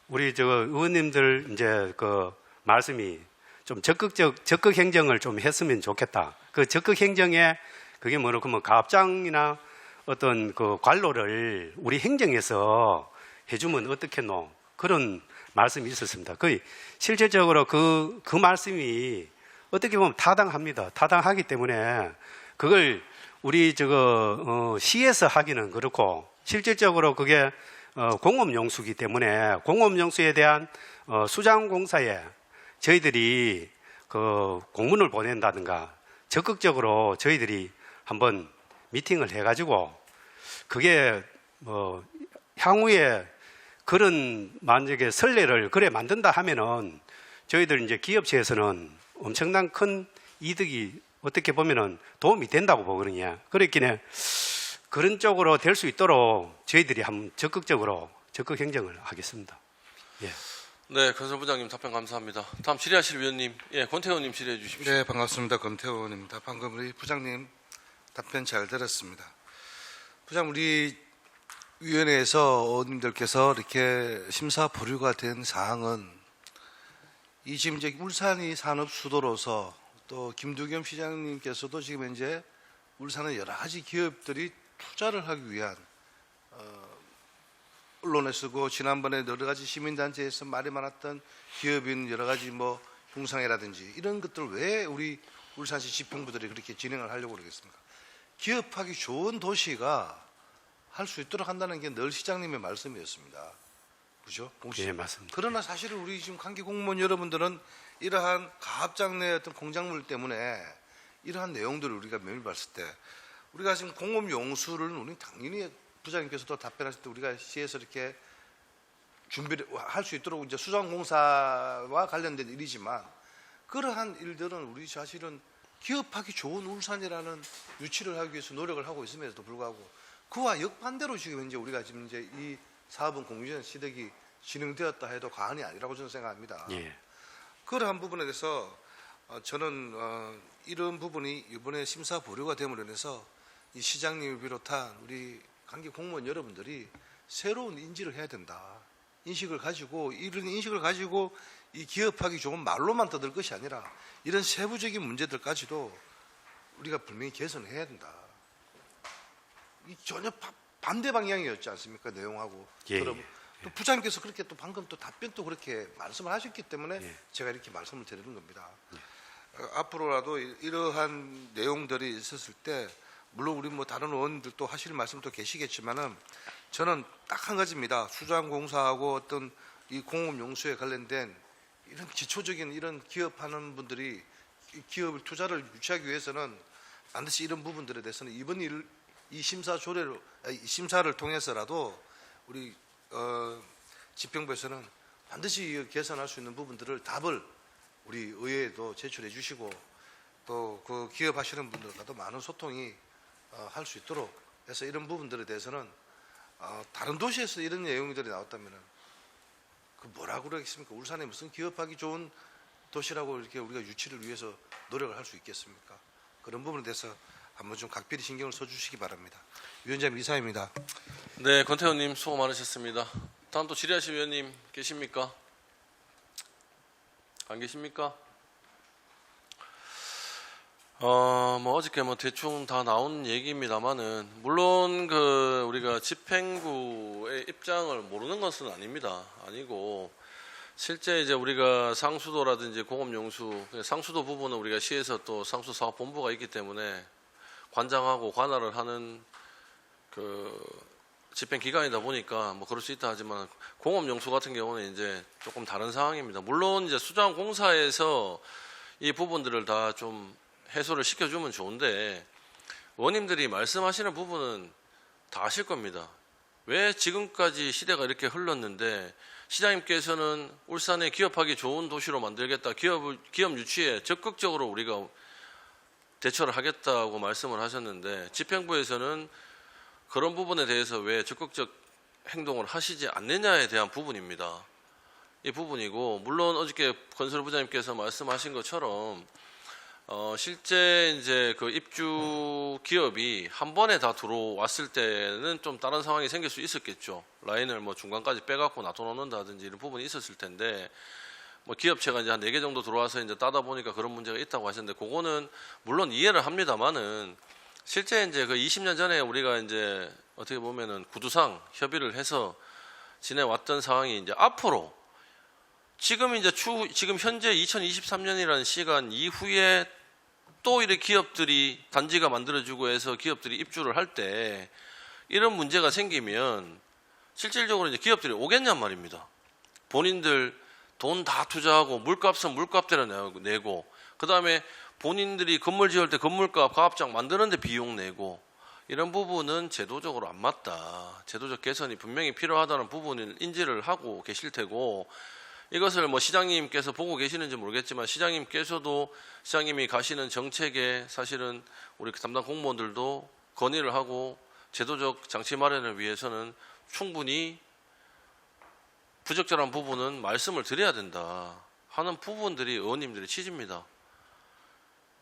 우리 의원님들 이제 말씀이 좀 적극 행정을 좀 했으면 좋겠다. 그 적극 행정에 그게 뭐로 그러면 가압장이나 어떤 관로를 우리 행정에서 해주면 어떻겠노? 그런 말씀이 있었습니다. 실질적으로 그 말씀이 어떻게 보면 타당합니다. 타당하기 때문에 그걸 우리 시에서 하기는 그렇고, 실질적으로 그게 공업용수기 때문에 공업용수에 대한 수장공사에 저희들이 공문을 보낸다든가 적극적으로 저희들이 한번 미팅을 해가지고, 그게 향후에 그런 만약에 선례를 그래 만든다 하면은 저희들 이제 기업체에서는 엄청난 큰 이득이 어떻게 보면은 도움이 된다고 보거든요. 그렇기에 그런 쪽으로 될 수 있도록 저희들이 한번 적극 행정을 하겠습니다. 예. 네, 건설부장님 답변 감사합니다. 다음 질의하실 위원님, 권태호 의원님 질의해 주십시오. 네, 반갑습니다. 권태호 의원입니다. 방금 우리 부장님 답변 잘 들었습니다. 부장, 우리 위원회에서 의원님들께서 이렇게 심사 보류가 된 사항은 지금 이제 울산이 산업 수도로서, 또 김두겸 시장님께서도 지금 이제 울산의 여러 가지 기업들이 투자를 하기 위한 언론에 쓰고, 지난번에 여러 가지 시민단체에서 말이 많았던 기업인 여러 가지 흉상회라든지 이런 것들 왜 우리 울산시 집행부들이 그렇게 진행을 하려고 그러겠습니까? 기업하기 좋은 도시가 할 수 있도록 한다는 게 늘 시장님의 말씀이었습니다. 그죠? 예, 맞습니다. 그러나 사실은 우리 지금 관계 공무원 여러분들은 이러한 가압장내 어떤 공작물 때문에 이러한 내용들을 우리가 메모봤을 때 우리가 지금 공업 용수를 우리 당연히 부장님께서도 답변하실 때 우리가 시에서 이렇게 준비를 할 수 있도록 이제 수자원공사와 관련된 일이지만 그러한 일들은 우리 사실은 기업하기 좋은 울산이라는 유치를 하기 위해서 노력을 하고 있음에도 불구하고 그와 역반대로 지금 이제 우리가 지금 이제 이 사업은 공유전 시득이 진행되었다 해도 과언이 아니라고 저는 생각합니다. 예. 그러한 부분에 대해서 저는 이런 부분이 이번에 심사 보류가 됨으로 인해서 이 시장님을 비롯한 우리 관계 공무원 여러분들이 새로운 인지를 해야 된다. 인식을 가지고 이런 인식을 가지고 이 기업하기 좋은 말로만 떠들 것이 아니라 이런 세부적인 문제들까지도 우리가 분명히 개선해야 된다. 이 전혀 반대 방향이었지 않습니까? 내용하고. 예, 그럼 또 부장님께서 그렇게 또 방금 또 답변도 그렇게 말씀을 하셨기 때문에 예. 제가 이렇게 말씀을 드리는 겁니다. 앞으로라도 이러한 내용들이 있었을 때 물론 우리 뭐 다른 의원들도 하실 말씀도 계시겠지만은 저는 딱 한 가지입니다. 수자원공사하고 어떤 이 공업용수에 관련된 이런 기초적인 이런 기업하는 분들이 이 기업을 투자를 유치하기 위해서는 반드시 이런 부분들에 대해서는 이번 이 심사를 통해서라도 우리 집행부에서는 반드시 개선할 수 있는 부분들을 답을 우리 의회에도 제출해 주시고 또 그 기업하시는 분들과도 많은 소통이 할 수 있도록 해서 이런 부분들에 대해서는 다른 도시에서 이런 내용들이 나왔다면은 그 뭐라고 그러겠습니까? 울산에 무슨 기업하기 좋은 도시라고 이렇게 우리가 유치를 위해서 노력을 할 수 있겠습니까? 그런 부분에 대해서 한번 좀 각별히 신경을 써주시기 바랍니다. 위원장님 이상입니다. 네, 권태호님 수고 많으셨습니다. 다음 또 질의하실 위원님 계십니까? 안 계십니까? 뭐 어저께 뭐 대충 다 나온 얘기입니다만은 물론 그 우리가 집행부의 입장을 모르는 것은 아닙니다. 아니고 실제 이제 우리가 상수도라든지 공업용수 상수도 부분은 우리가 시에서 또 상수사업본부가 있기 때문에 관장하고 관할을 하는 그 집행기관이다 보니까 뭐 그럴 수 있다 하지만 공업용수 같은 경우는 이제 조금 다른 상황입니다. 물론 이제 수자원공사에서 이 부분들을 다 좀 해소를 시켜주면 좋은데 의원님들이 말씀하시는 부분은 다 아실 겁니다. 왜 지금까지 시대가 이렇게 흘렀는데 시장님께서는 울산에 기업하기 좋은 도시로 만들겠다. 기업 유치에 적극적으로 우리가 대처를 하겠다고 말씀을 하셨는데 집행부에서는 그런 부분에 대해서 왜 적극적 행동을 하시지 않느냐에 대한 부분입니다. 이 부분이고 물론 어저께 건설 부장님께서 말씀하신 것처럼 실제 이제 그 입주 기업이 한 번에 다 들어왔을 때는 좀 다른 상황이 생길 수 있었겠죠. 라인을 뭐 중간까지 빼갖고 놔둬놓는다든지 이런 부분이 있었을 텐데 뭐 기업체가 이제 한 4개 정도 들어와서 이제 따다 보니까 그런 문제가 있다고 하셨는데 그거는 물론 이해를 합니다만은 실제 이제 그 20년 전에 우리가 이제 어떻게 보면은 구두상 협의를 해서 지내왔던 상황이 이제 앞으로 지금 이제 지금 현재 2023년이라는 시간 이후에 또 이렇게 기업들이 단지가 만들어지고 해서 기업들이 입주를 할 때 이런 문제가 생기면 실질적으로 이제 기업들이 오겠냔 말입니다. 본인들 돈 다 투자하고 물값은 물값대로 내고 그 다음에 본인들이 건물 지을 때 건물값 가압장 만드는데 비용 내고 이런 부분은 제도적으로 안 맞다. 제도적 개선이 분명히 필요하다는 부분을 인지를 하고 계실 테고 이것을 뭐 시장님께서 보고 계시는지 모르겠지만 시장님이 가시는 정책에 사실은 우리 담당 공무원들도 건의를 하고 제도적 장치 마련을 위해서는 충분히 부적절한 부분은 말씀을 드려야 된다 하는 부분들이 의원님들의 취지입니다.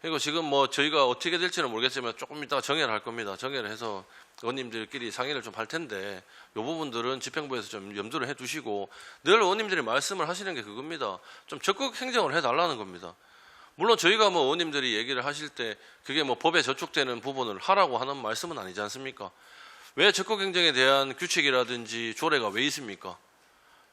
그리고 지금 뭐 저희가 어떻게 될지는 모르겠지만 조금 이따가 정회를 할 겁니다. 정회를 해서 의원님들끼리 상의를 좀 할 텐데 이 부분들은 집행부에서 좀 염두를 해두시고 늘 의원님들이 말씀을 하시는 게 그겁니다. 좀 적극 행정을 해달라는 겁니다. 물론 저희가 뭐 의원님들이 얘기를 하실 때 그게 뭐 법에 저촉되는 부분을 하라고 하는 말씀은 아니지 않습니까? 왜 적극 행정에 대한 규칙이라든지 조례가 왜 있습니까?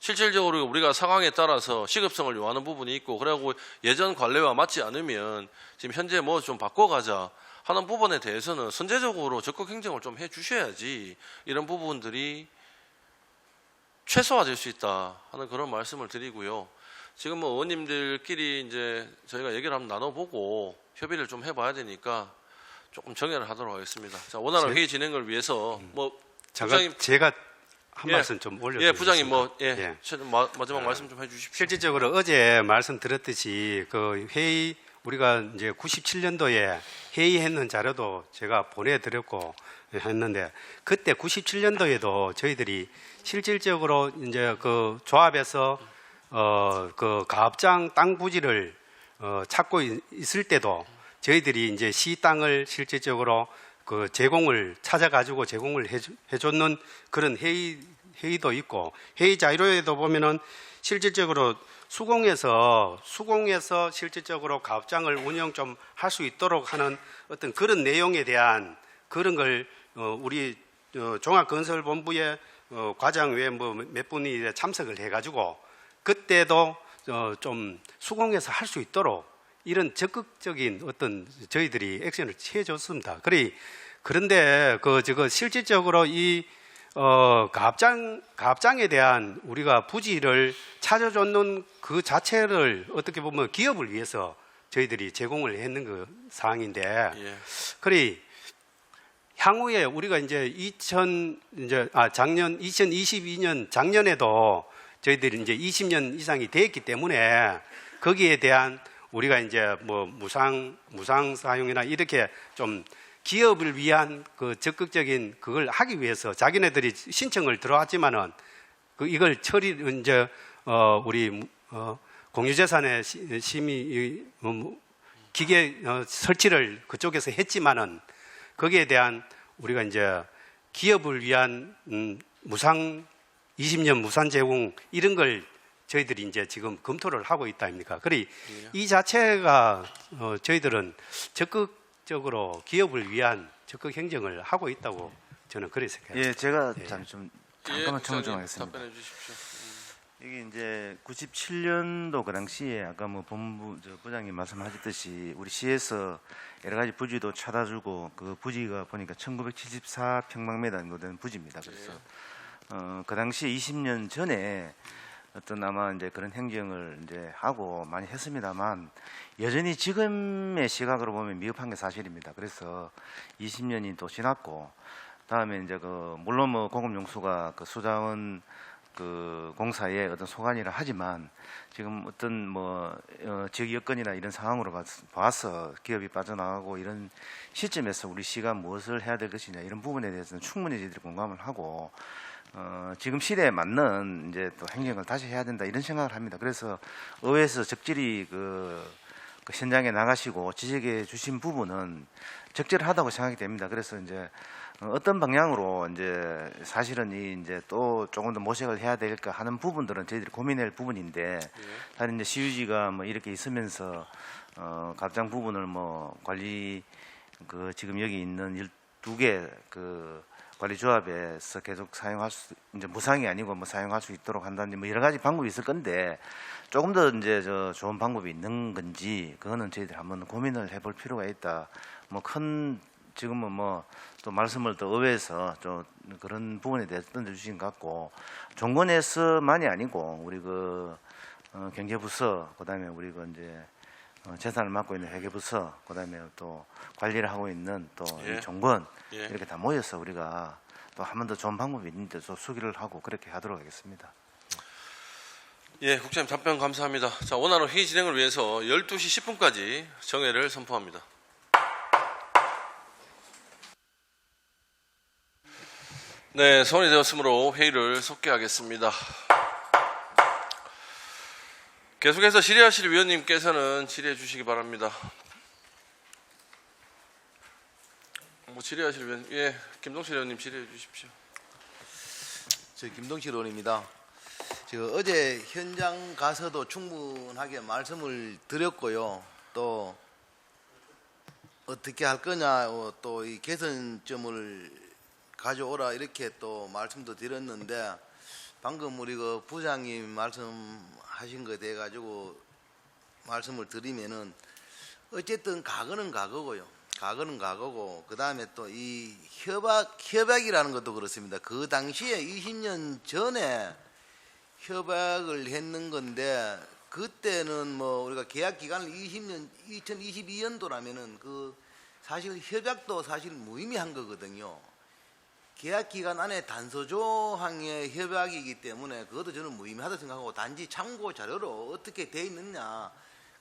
실질적으로 우리가 상황에 따라서 시급성을 요하는 부분이 있고 그래고 예전 관례와 맞지 않으면 지금 현재 뭐 좀 바꿔가자 하는 부분에 대해서는 선제적으로 적극 행정을 좀 해주셔야지 이런 부분들이 최소화될 수 있다 하는 그런 말씀을 드리고요. 지금 뭐 의원님들끼리 이제 저희가 얘기를 한번 나눠보고 협의를 좀 해봐야 되니까 조금 정리를 하도록 하겠습니다. 자, 원활한 회의 진행을 위해서 뭐 부장님 제가 한 말씀 좀 올려드리겠습니다. 예, 부장님 예. 마지막 말씀 좀 해주십시오. 실질적으로 어제 말씀드렸듯이 그 회의 우리가 이제 97년도에 회의했는 자료도 제가 보내드렸고 했는데 그때 97년도에도 저희들이 실질적으로 이제 그 조합에서 그 가업장 땅 부지를 찾고 있을 때도 저희들이 이제 시 땅을 실질적으로 그 제공을 찾아가지고 제공을 해줬는 그런 회의도 있고 회의 자료에도 보면은 실질적으로 수공에서 실질적으로 가업장을 운영 좀 할 수 있도록 하는 어떤 그런 내용에 대한 그런 걸 우리 종합건설본부의 과장 외에 뭐 몇 분이 참석을 해가지고 그때도 좀 수공에서 할 수 있도록 이런 적극적인 어떤 저희들이 액션을 취해줬습니다. 그런데 실질적으로 이 가업장에 대한 우리가 부지를 찾아줬는 그 자체를 어떻게 보면 기업을 위해서 저희들이 제공을 했는 그 사항인데, 그래 향후에 우리가 이제 작년 2022년 작년에도 저희들이 이제 20년 이상이 됐기 때문에 거기에 대한 우리가 이제 뭐 무상 사용이나 이렇게 좀 기업을 위한 그 적극적인 그걸 하기 위해서 자기네들이 신청을 들어왔지만은 이걸 이제 우리 공유재산의 심의 기계 설치를 그쪽에서 했지만은 거기에 대한 우리가 이제 기업을 위한 무상 20년 무상 제공 이런 걸 저희들이 이제 지금 검토를 하고 있다 아닙니까? 이 자체가 저희들은 적극적으로 기업을 위한 적극 행정을 하고 있다고 저는 그렇게 생각합니다. 예, 제가 잠깐만 첨언 좀 하겠습니다. 답변해 주십시오. 이게 이제 97년도 그 당시에 아까 뭐 부장님 말씀하셨듯이 우리 시에서 여러 가지 부지도 찾아주고 그 부지가 보니까 1974평방미터 된 부지입니다. 그래서 그 당시 20년 전에 어떤 아마 이제 그런 행정을 이제 하고 많이 했습니다만 여전히 지금의 시각으로 보면 미흡한 게 사실입니다. 그래서 20년이 또 지났고 다음에 이제 물론 뭐 공급용수가 그 수자원 그 공사에 어떤 소관이라 하지만 지금 어떤 지역 여건이나 이런 상황으로 봐서 기업이 빠져나가고 이런 시점에서 우리 시가 무엇을 해야 될 것이냐 이런 부분에 대해서는 충분히 저희들이 공감을 하고 지금 시대에 맞는 이제 또 행정을 다시 해야 된다 이런 생각을 합니다. 그래서 의회에서 적절히 그 현장에 나가시고 지적해 주신 부분은 적절하다고 생각이 됩니다. 그래서 이제 어떤 방향으로 이제 사실은 이제 또 조금 더 모색을 해야 될까 하는 부분들은 저희들이 고민할 부분인데 사실 이제 시유지가 뭐 이렇게 있으면서 갑장 부분을 뭐 관리 그 지금 여기 있는 12개 그 관리조합에서 계속 사용할 수 이제 무상이 아니고 뭐 사용할 수 있도록 한다는 뭐 여러 가지 방법이 있을 건데 조금 더 이제 좋은 방법이 있는 건지 그거는 저희들 한번 고민을 해볼 필요가 있다. 뭐 큰 지금은 뭐 또 말씀을 또 의회에서 좀 그런 부분에 대해서 던져주신 것 같고 종건에서만이 아니고 우리 경제부서 그다음에 우리 이제 재산을 맡고 있는 회계부서 그다음에 또 관리를 하고 있는 또 이 종건 이렇게 다 모여서 우리가 또 한 번 더 좋은 방법이 있는데 또 수기를 하고 그렇게 하도록 하겠습니다. 예, 국장님 답변 감사합니다. 자, 원활한 회의 진행을 위해서 12시 10분까지 정회를 선포합니다. 네, 소원이 되었으므로 회의를 속개하겠습니다. 계속해서 질의하실 위원님께서는 질의해 주시기 바랍니다. 질의하실 위원, 김동실 의원님 질의해 주십시오. 저 김동실 의원입니다. 어제 현장 가서도 충분하게 말씀을 드렸고요. 또 어떻게 할 거냐, 또 이 개선점을 가져오라 이렇게 또 말씀도 드렸는데 방금 우리 그 부장님 말씀하신 거에 대해 가지고 말씀을 드리면은 어쨌든 과거는 과거고요. 과거는 과거고 그 다음에 또 이 협약이라는 것도 그렇습니다. 그 당시에 20년 전에 협약을 했는 건데 그때는 뭐 우리가 계약 기간을 2022년도라면은 그 사실 협약도 사실 무의미한 거거든요. 계약 기간 안에 단서 조항의 협약이기 때문에 그것도 저는 무의미하다고 생각하고 단지 참고 자료로 어떻게 돼 있느냐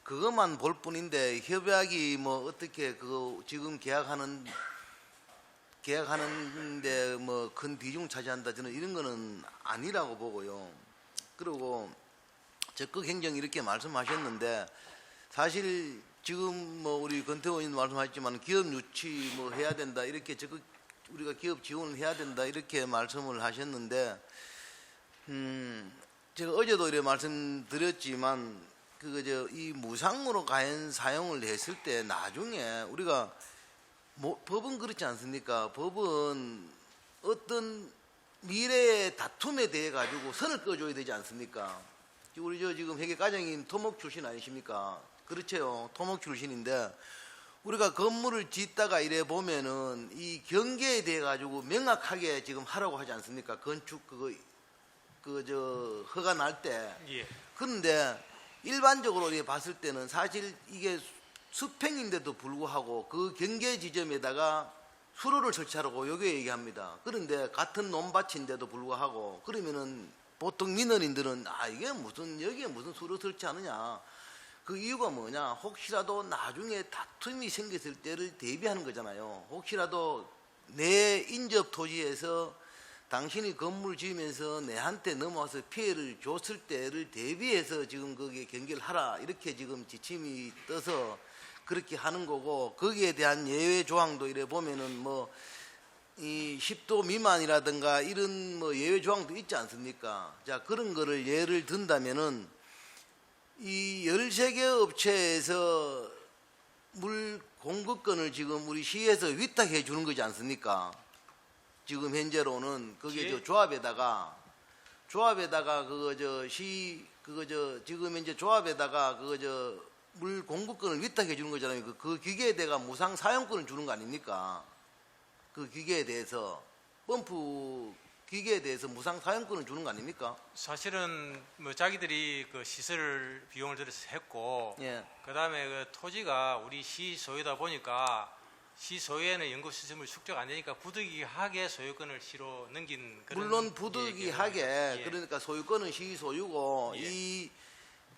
그것만 볼 뿐인데 협약이 뭐 어떻게 그 지금 계약하는데 뭐 큰 비중 차지한다 저는 이런 거는 아니라고 보고요. 그리고 적극 행정 이렇게 말씀하셨는데 사실 지금 뭐 우리 건태호 의원님 말씀하셨지만 기업 유치 뭐 해야 된다 이렇게 적극 우리가 기업 지원을 해야 된다 이렇게 말씀을 하셨는데 제가 어제도 이렇게 말씀드렸지만 이 무상으로 가연 사용을 했을 때 나중에 우리가 법은 그렇지 않습니까? 법은 어떤 미래의 다툼에 대해 가지고 선을 그어줘야 되지 않습니까? 우리 지금 회계과장님 토목 출신 아니십니까? 그렇죠. 토목 출신인데 우리가 건물을 짓다가 이래 보면은 이 경계에 대해 가지고 명확하게 지금 하라고 하지 않습니까? 건축 허가 날 때. 예. 그런데 일반적으로 이렇게 봤을 때는 사실 이게 수평인데도 불구하고 그 경계 지점에다가 수로를 설치하라고 여기 얘기합니다. 그런데 같은 논밭인데도 불구하고 그러면은 보통 민원인들은 이게 여기에 무슨 수로 설치하느냐. 그 이유가 뭐냐? 혹시라도 나중에 다툼이 생겼을 때를 대비하는 거잖아요. 혹시라도 내 인접 토지에서 당신이 건물 지으면서 내한테 넘어와서 피해를 줬을 때를 대비해서 지금 거기에 경계를 하라 이렇게 지금 지침이 떠서 그렇게 하는 거고 거기에 대한 예외 조항도 이래 보면은 뭐 이 10도 미만이라든가 이런 뭐 예외 조항도 있지 않습니까? 자 그런 거를 예를 든다면은 이 13개 업체에서 물 공급권을 지금 우리 시에서 위탁해 주는 거지 않습니까? 지금 현재로는 그게 저 조합에다가 지금 현재 조합에다가 물 공급권을 위탁해 주는 거잖아요. 그 기계에 대가 무상 사용권을 주는 거 아닙니까? 그 기계에 대해서 펌프 기계에 대해서 무상 사용권을 주는 거 아닙니까? 사실은 뭐 자기들이 그 시설 비용을 들여서 했고, 예. 그다음에 그 토지가 우리 시 소유다 보니까 시 소유에는 연구 시스템을 축적 안 되니까 부득이하게 소유권을 시로 넘긴 그런 물론 부득이하게 예. 그러니까 소유권은 시 소유고 예. 이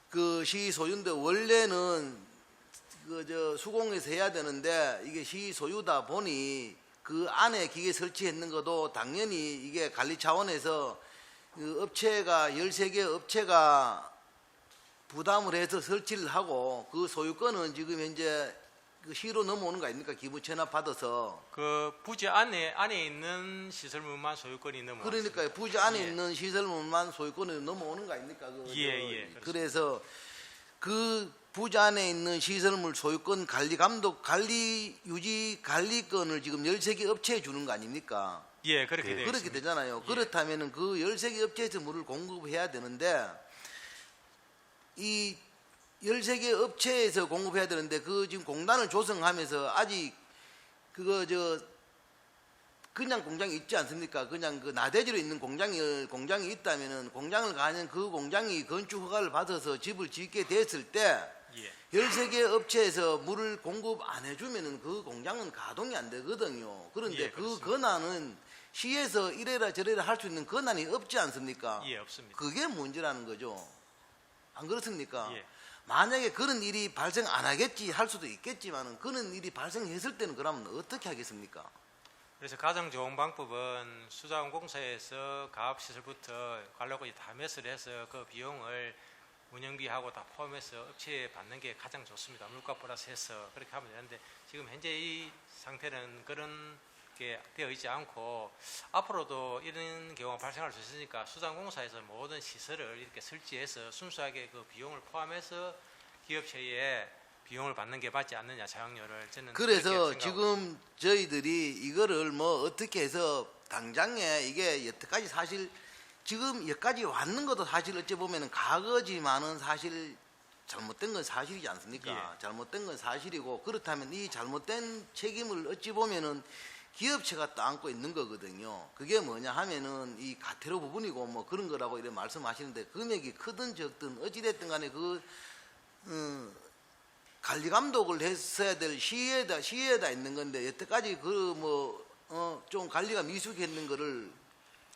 그 시 소유인데 원래는 수공에서 해야 되는데 이게 시 소유다 보니 그 안에 기계 설치했는 것도 당연히 이게 관리 차원에서 그 업체가 13개 업체가 부담을 해서 설치를 하고 그 소유권은 지금 현재 그 시로 넘어오는 거 아닙니까? 기부 체납 받아서. 그 부지 안에 있는 시설물만 소유권이 넘어. 그러니까요. 부지 안에 예. 있는 시설물만 소유권이 넘어오는 거 아닙니까? 예. 그래서 그 부지 안에 있는 시설물 소유권 관리 감독 관리 유지 관리권을 지금 13개 업체에 주는 거 아닙니까? 예, 그렇게 되어 그렇게 있습니다. 되잖아요. 예. 그렇다면은 그 13개 업체에서 물을 공급해야 되는데 이 13개 업체에서 공급해야 되는데 그 지금 공단을 조성하면서 아직 그냥 공장이 있지 않습니까? 그냥 그 나대지로 있는 공장이 있다면은 공장을 가면 그 공장이 건축 허가를 받아서 집을 짓게 됐을 때 예. 13개 업체에서 물을 공급 안 해주면은 그 공장은 가동이 안 되거든요. 그런데 예, 그 그렇습니다. 권한은 시에서 이래라 저래라 할 수 있는 권한이 없지 않습니까? 예, 없습니다. 그게 문제라는 거죠. 안 그렇습니까? 예. 만약에 그런 일이 발생 안 하겠지 할 수도 있겠지만은 그런 일이 발생했을 때는 그러면 어떻게 하겠습니까? 그래서 가장 좋은 방법은 수자원공사에서 가압시설부터 관료까지 다 매스를 해서 그 비용을 운영비하고 다 포함해서 업체에 받는 게 가장 좋습니다. 물가 플러스 해서 그렇게 하면 되는데 지금 현재 이 상태는 그런 게 되어 있지 않고 앞으로도 이런 경우가 발생할 수 있으니까 수자원공사에서 모든 시설을 이렇게 설치해서 순수하게 그 비용을 포함해서 기업체에 비용을 받는 게 맞지 않느냐 사용료를 저는 그래서 그렇게 생각하고 지금 저희들이 이거를 뭐 어떻게 해서 당장에 이게 여태까지 사실 지금 여기까지 왔는 것도 사실 어찌 보면은 과거지만은 사실 잘못된 건 사실이지 않습니까? 잘못된 건 사실이고 그렇다면 이 잘못된 책임을 어찌 보면은 기업체가 또 안고 있는 거거든요. 그게 뭐냐 하면은 이 가태료 부분이고 뭐 그런 거라고 이렇게 말씀하시는데 금액이 크든 적든 어찌됐든 간에 그 관리 감독을 했어야 될 시에다 있는 건데 여태까지 그 뭐 좀 관리가 미숙했는 거를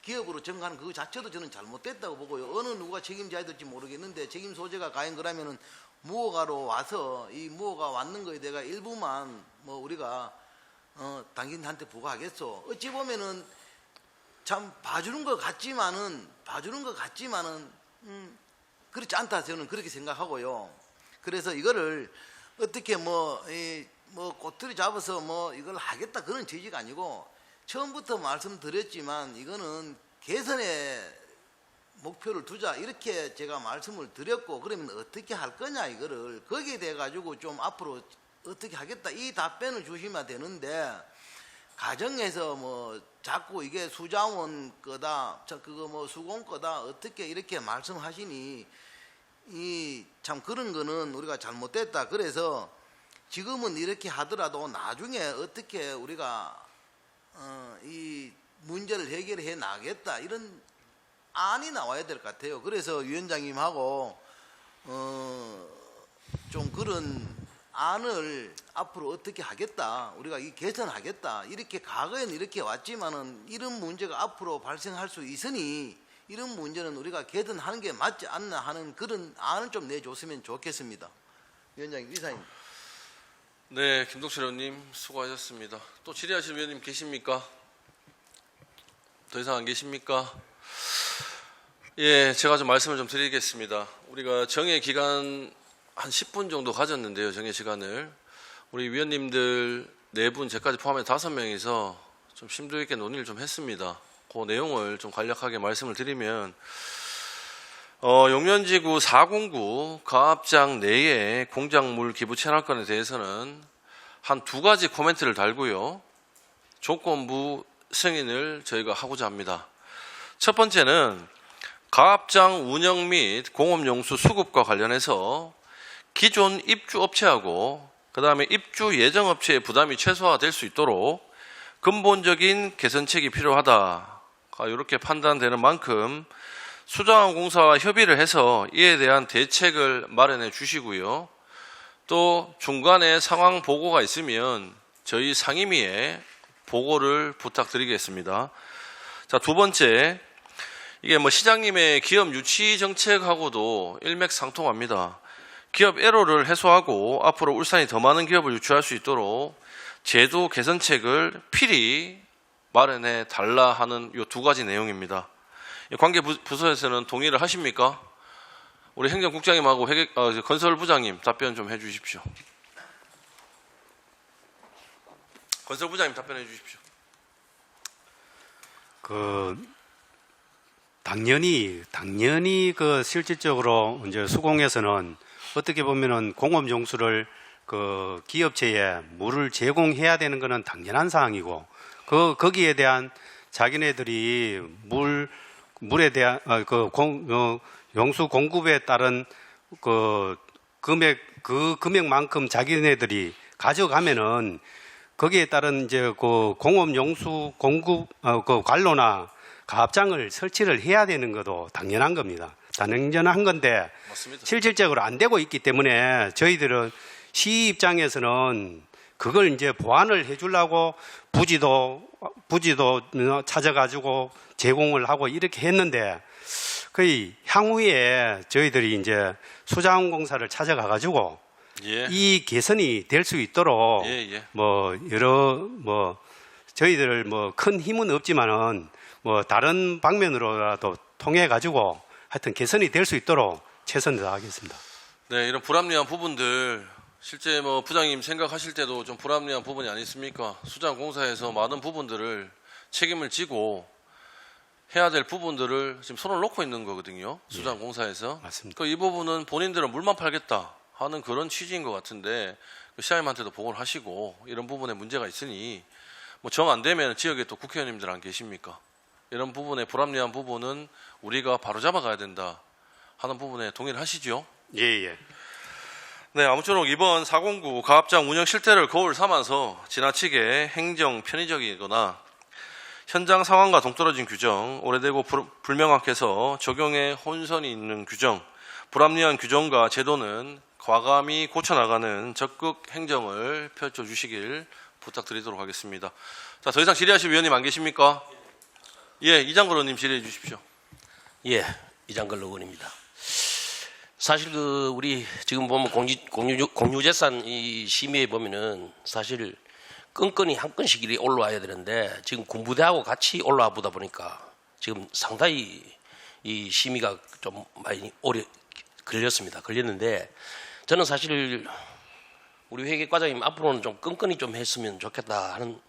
기업으로 정하는 그 자체도 저는 잘못됐다고 보고요. 어느 누가 책임져야 될지 모르겠는데 책임 소재가 과연 그러면은 무허가로 와서 이 무허가 왔는 거에 대해 일부만 뭐 우리가 당신한테 부과하겠소. 어찌 보면은 참 봐주는 것 같지만은 그렇지 않다 저는 그렇게 생각하고요. 그래서 이거를 어떻게 뭐 꼬투리 잡아서 뭐 이걸 하겠다 그런 취지가 아니고 처음부터 말씀드렸지만 이거는 개선의 목표를 두자 이렇게 제가 말씀을 드렸고 그러면 어떻게 할 거냐 이거를 거기에 대해 가지고 좀 앞으로 어떻게 하겠다 이 답변을 주시면 되는데 가정에서 뭐 자꾸 이게 수자원 거다 그거 뭐 수공 거다 어떻게 이렇게 말씀하시니 이 참 그런 거는 우리가 잘못됐다. 그래서 지금은 이렇게 하더라도 나중에 어떻게 우리가 이 문제를 해결해 나가겠다 이런 안이 나와야 될 것 같아요. 그래서 위원장님하고 좀 그런 안을 앞으로 어떻게 하겠다 우리가 이 개선하겠다 이렇게 과거에는 이렇게 왔지만은 이런 문제가 앞으로 발생할 수 있으니 이런 문제는 우리가 개선하는 게 맞지 않나 하는 그런 안을 좀 내줬으면 좋겠습니다. 위원장님 이사입니다. 네, 김동철 의원님 수고하셨습니다. 또 질의하실 위원님 계십니까? 더 이상 안 계십니까? 예, 제가 좀 말씀을 좀 드리겠습니다. 우리가 정해 기간 한 10분 정도 가졌는데요. 정해 시간을. 우리 위원님들 4분, 제까지 포함해 5명이서 좀 심도 있게 논의를 좀 했습니다. 그 내용을 좀 간략하게 말씀을 드리면 용련지구 409 가압장 내의 공작물 기부 채납건에 대해서는 한 2가지 코멘트를 달고요. 조건부 승인을 저희가 하고자 합니다. 첫 번째는 가압장 운영 및 공업용수 수급과 관련해서 기존 입주업체하고 그 다음에 입주 예정업체의 부담이 최소화될 수 있도록 근본적인 개선책이 필요하다. 이렇게 판단되는 만큼 수자원공사와 협의를 해서 이에 대한 대책을 마련해 주시고요. 또 중간에 상황 보고가 있으면 저희 상임위에 보고를 부탁드리겠습니다. 자, 두 번째, 이게 뭐 시장님의 기업 유치 정책하고도 일맥상통합니다. 기업 애로를 해소하고 앞으로 울산이 더 많은 기업을 유치할 수 있도록 제도 개선책을 필히 마련해 달라 하는 이 2가지 내용입니다. 관계 부서에서는 동의를 하십니까? 우리 행정국장님하고 건설부장님 답변 좀 해주십시오. 건설부장님 답변해 주십시오. 당연히 그 실질적으로 이제 수공에서는 어떻게 보면은 공업용수를 그 기업체에 물을 제공해야 되는 것은 당연한 사항이고 거기에 대한 자기네들이 물에 대한 용수 공급에 따른 그 금액만큼 자기네들이 가져가면은 거기에 따른 이제 그 공업 용수 공급 그 관로나 가압장을 설치를 해야 되는 것도 당연한 겁니다. 당연한 건데 맞습니다. 실질적으로 안 되고 있기 때문에 저희들은 시 입장에서는 그걸 이제 보완을 해주려고 부지도 찾아가지고 제공을 하고 이렇게 했는데 거의 향후에 저희들이 이제 수자원공사를 찾아가가지고 이 개선이 될 수 있도록 뭐 여러 저희들 큰 힘은 없지만은 다른 방면으로라도 통해 가지고 하여튼 개선이 될 수 있도록 최선을 다하겠습니다. 네, 이런 불합리한 부분들 실제 부장님 생각하실 때도 좀 불합리한 부분이 아니 있습니까? 수자원공사에서 많은 부분들을 책임을 지고 해야 될 부분들을 지금 손을 놓고 있는 거거든요. 수자원공사에서. 맞습니다. 이 부분은 본인들은 물만 팔겠다 하는 그런 취지인 것 같은데 시장님한테도 보고를 하시고 이런 부분에 문제가 있으니 정 안 되면 지역에 또 국회의원님들 안 계십니까? 이런 부분에 불합리한 부분은 우리가 바로잡아 가야 된다 하는 부분에 동의를 하시죠? 예. 네, 아무쪼록 이번 409 가압장 운영 실태를 거울 삼아서 지나치게 행정 편의적이거나 현장 상황과 동떨어진 규정, 오래되고 불명확해서 적용에 혼선이 있는 규정, 불합리한 규정과 제도는 과감히 고쳐나가는 적극 행정을 펼쳐주시길 부탁드리도록 하겠습니다. 자, 더 이상 질의하실 위원님 안 계십니까? 예, 이장걸 의원님 질의해 주십시오. 예, 이장걸 의원입니다. 사실 우리 지금 보면 공유재산 이 심의에 보면은 사실 건건이 한 건씩 일이 올라와야 되는데 지금 군부대하고 같이 올라와 보다 보니까 지금 상당히 이 심의가 좀 많이 오래 걸렸는데 저는 사실 우리 회계과장님 앞으로는 좀 끈끈이 좀 했으면 좋겠다 하는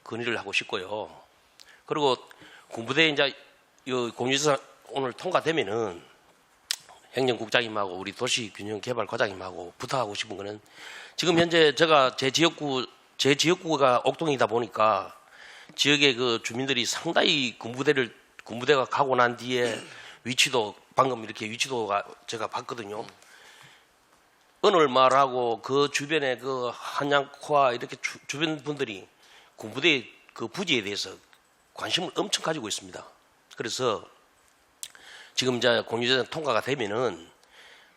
건의를 하고 싶고요. 그리고 군부대 이제 공유재산 오늘 통과되면은 행정국장님하고 우리 도시균형개발과장님하고 부탁하고 싶은 거는 지금 현재 제가 제 지역구가 옥동이다 보니까 지역의 그 주민들이 상당히 군부대가 가고 난 뒤에 위치도 방금 이렇게 위치도가 제가 봤거든요. 은월마을하고 그 주변에 그 한양코와 이렇게 주변 분들이 군부대 그 부지에 대해서 관심을 엄청 가지고 있습니다. 그래서 지금 이제 공유재산 통과가 되면은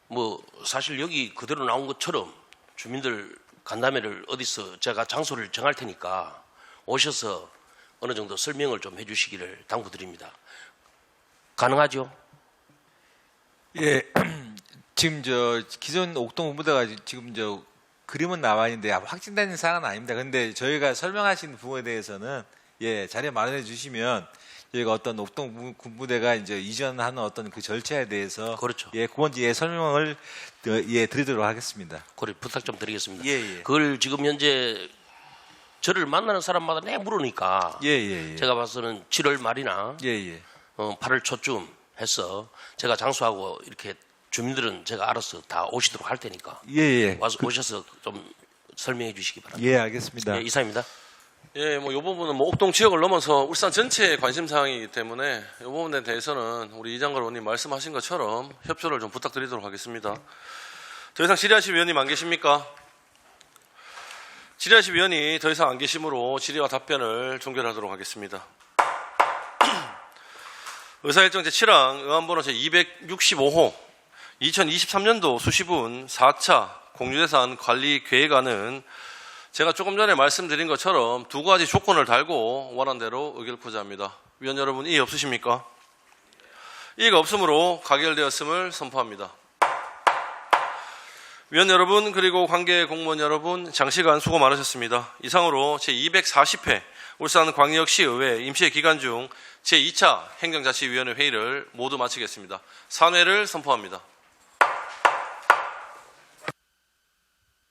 뭐 사실 여기 그대로 나온 것처럼 주민들 간담회를 어디서 제가 장소를 정할 테니까 오셔서 어느 정도 설명을 좀 해주시기를 당부드립니다. 가능하죠? 예, 지금 기존 옥동 군부대가 지금 그림은 나와 있는데 확진된 사항은 아닙니다. 근데 저희가 설명하신 부분에 대해서는 자료 마련해 주시면 저희가 어떤 옥동 군부대가 이제 이전하는 어떤 그 절차에 대해서 그렇죠. 그건 설명을 드리도록 하겠습니다. 그래 부탁 좀 드리겠습니다. 예. 그걸 지금 현재 저를 만나는 사람마다 내 물으니까 제가 봐서는 7월 말이나 8월 초쯤 해서 제가 장수하고 이렇게 주민들은 제가 알아서 다 오시도록 할 테니까 와서 오셔서 좀 설명해 주시기 바랍니다. 예, 알겠습니다. 예, 이상입니다. 예, 뭐 이 부분은 뭐 옥동 지역을 넘어서 울산 전체의 관심 사항이기 때문에 이 부분에 대해서는 우리 이장걸 의원님 말씀하신 것처럼 협조를 좀 부탁드리도록 하겠습니다. 더 이상 질의하실 위원님 안 계십니까? 질의하실 위원이 더 이상 안 계시므로 질의와 답변을 종결하도록 하겠습니다. 의사일정 제7항 의안번호 제265호 2023년도 수시분 4차 공유재산 관리 계획안은 제가 조금 전에 말씀드린 것처럼 두 가지 조건을 달고 원안대로 의결코자 합니다. 위원 여러분 이의 없으십니까? 이의가 없으므로 가결되었음을 선포합니다. 위원 여러분 그리고 관계 공무원 여러분 장시간 수고 많으셨습니다. 이상으로 제240회 울산광역시의회 임시회 기간 중 제2차 행정자치위원회 회의를 모두 마치겠습니다. 산회를 선포합니다.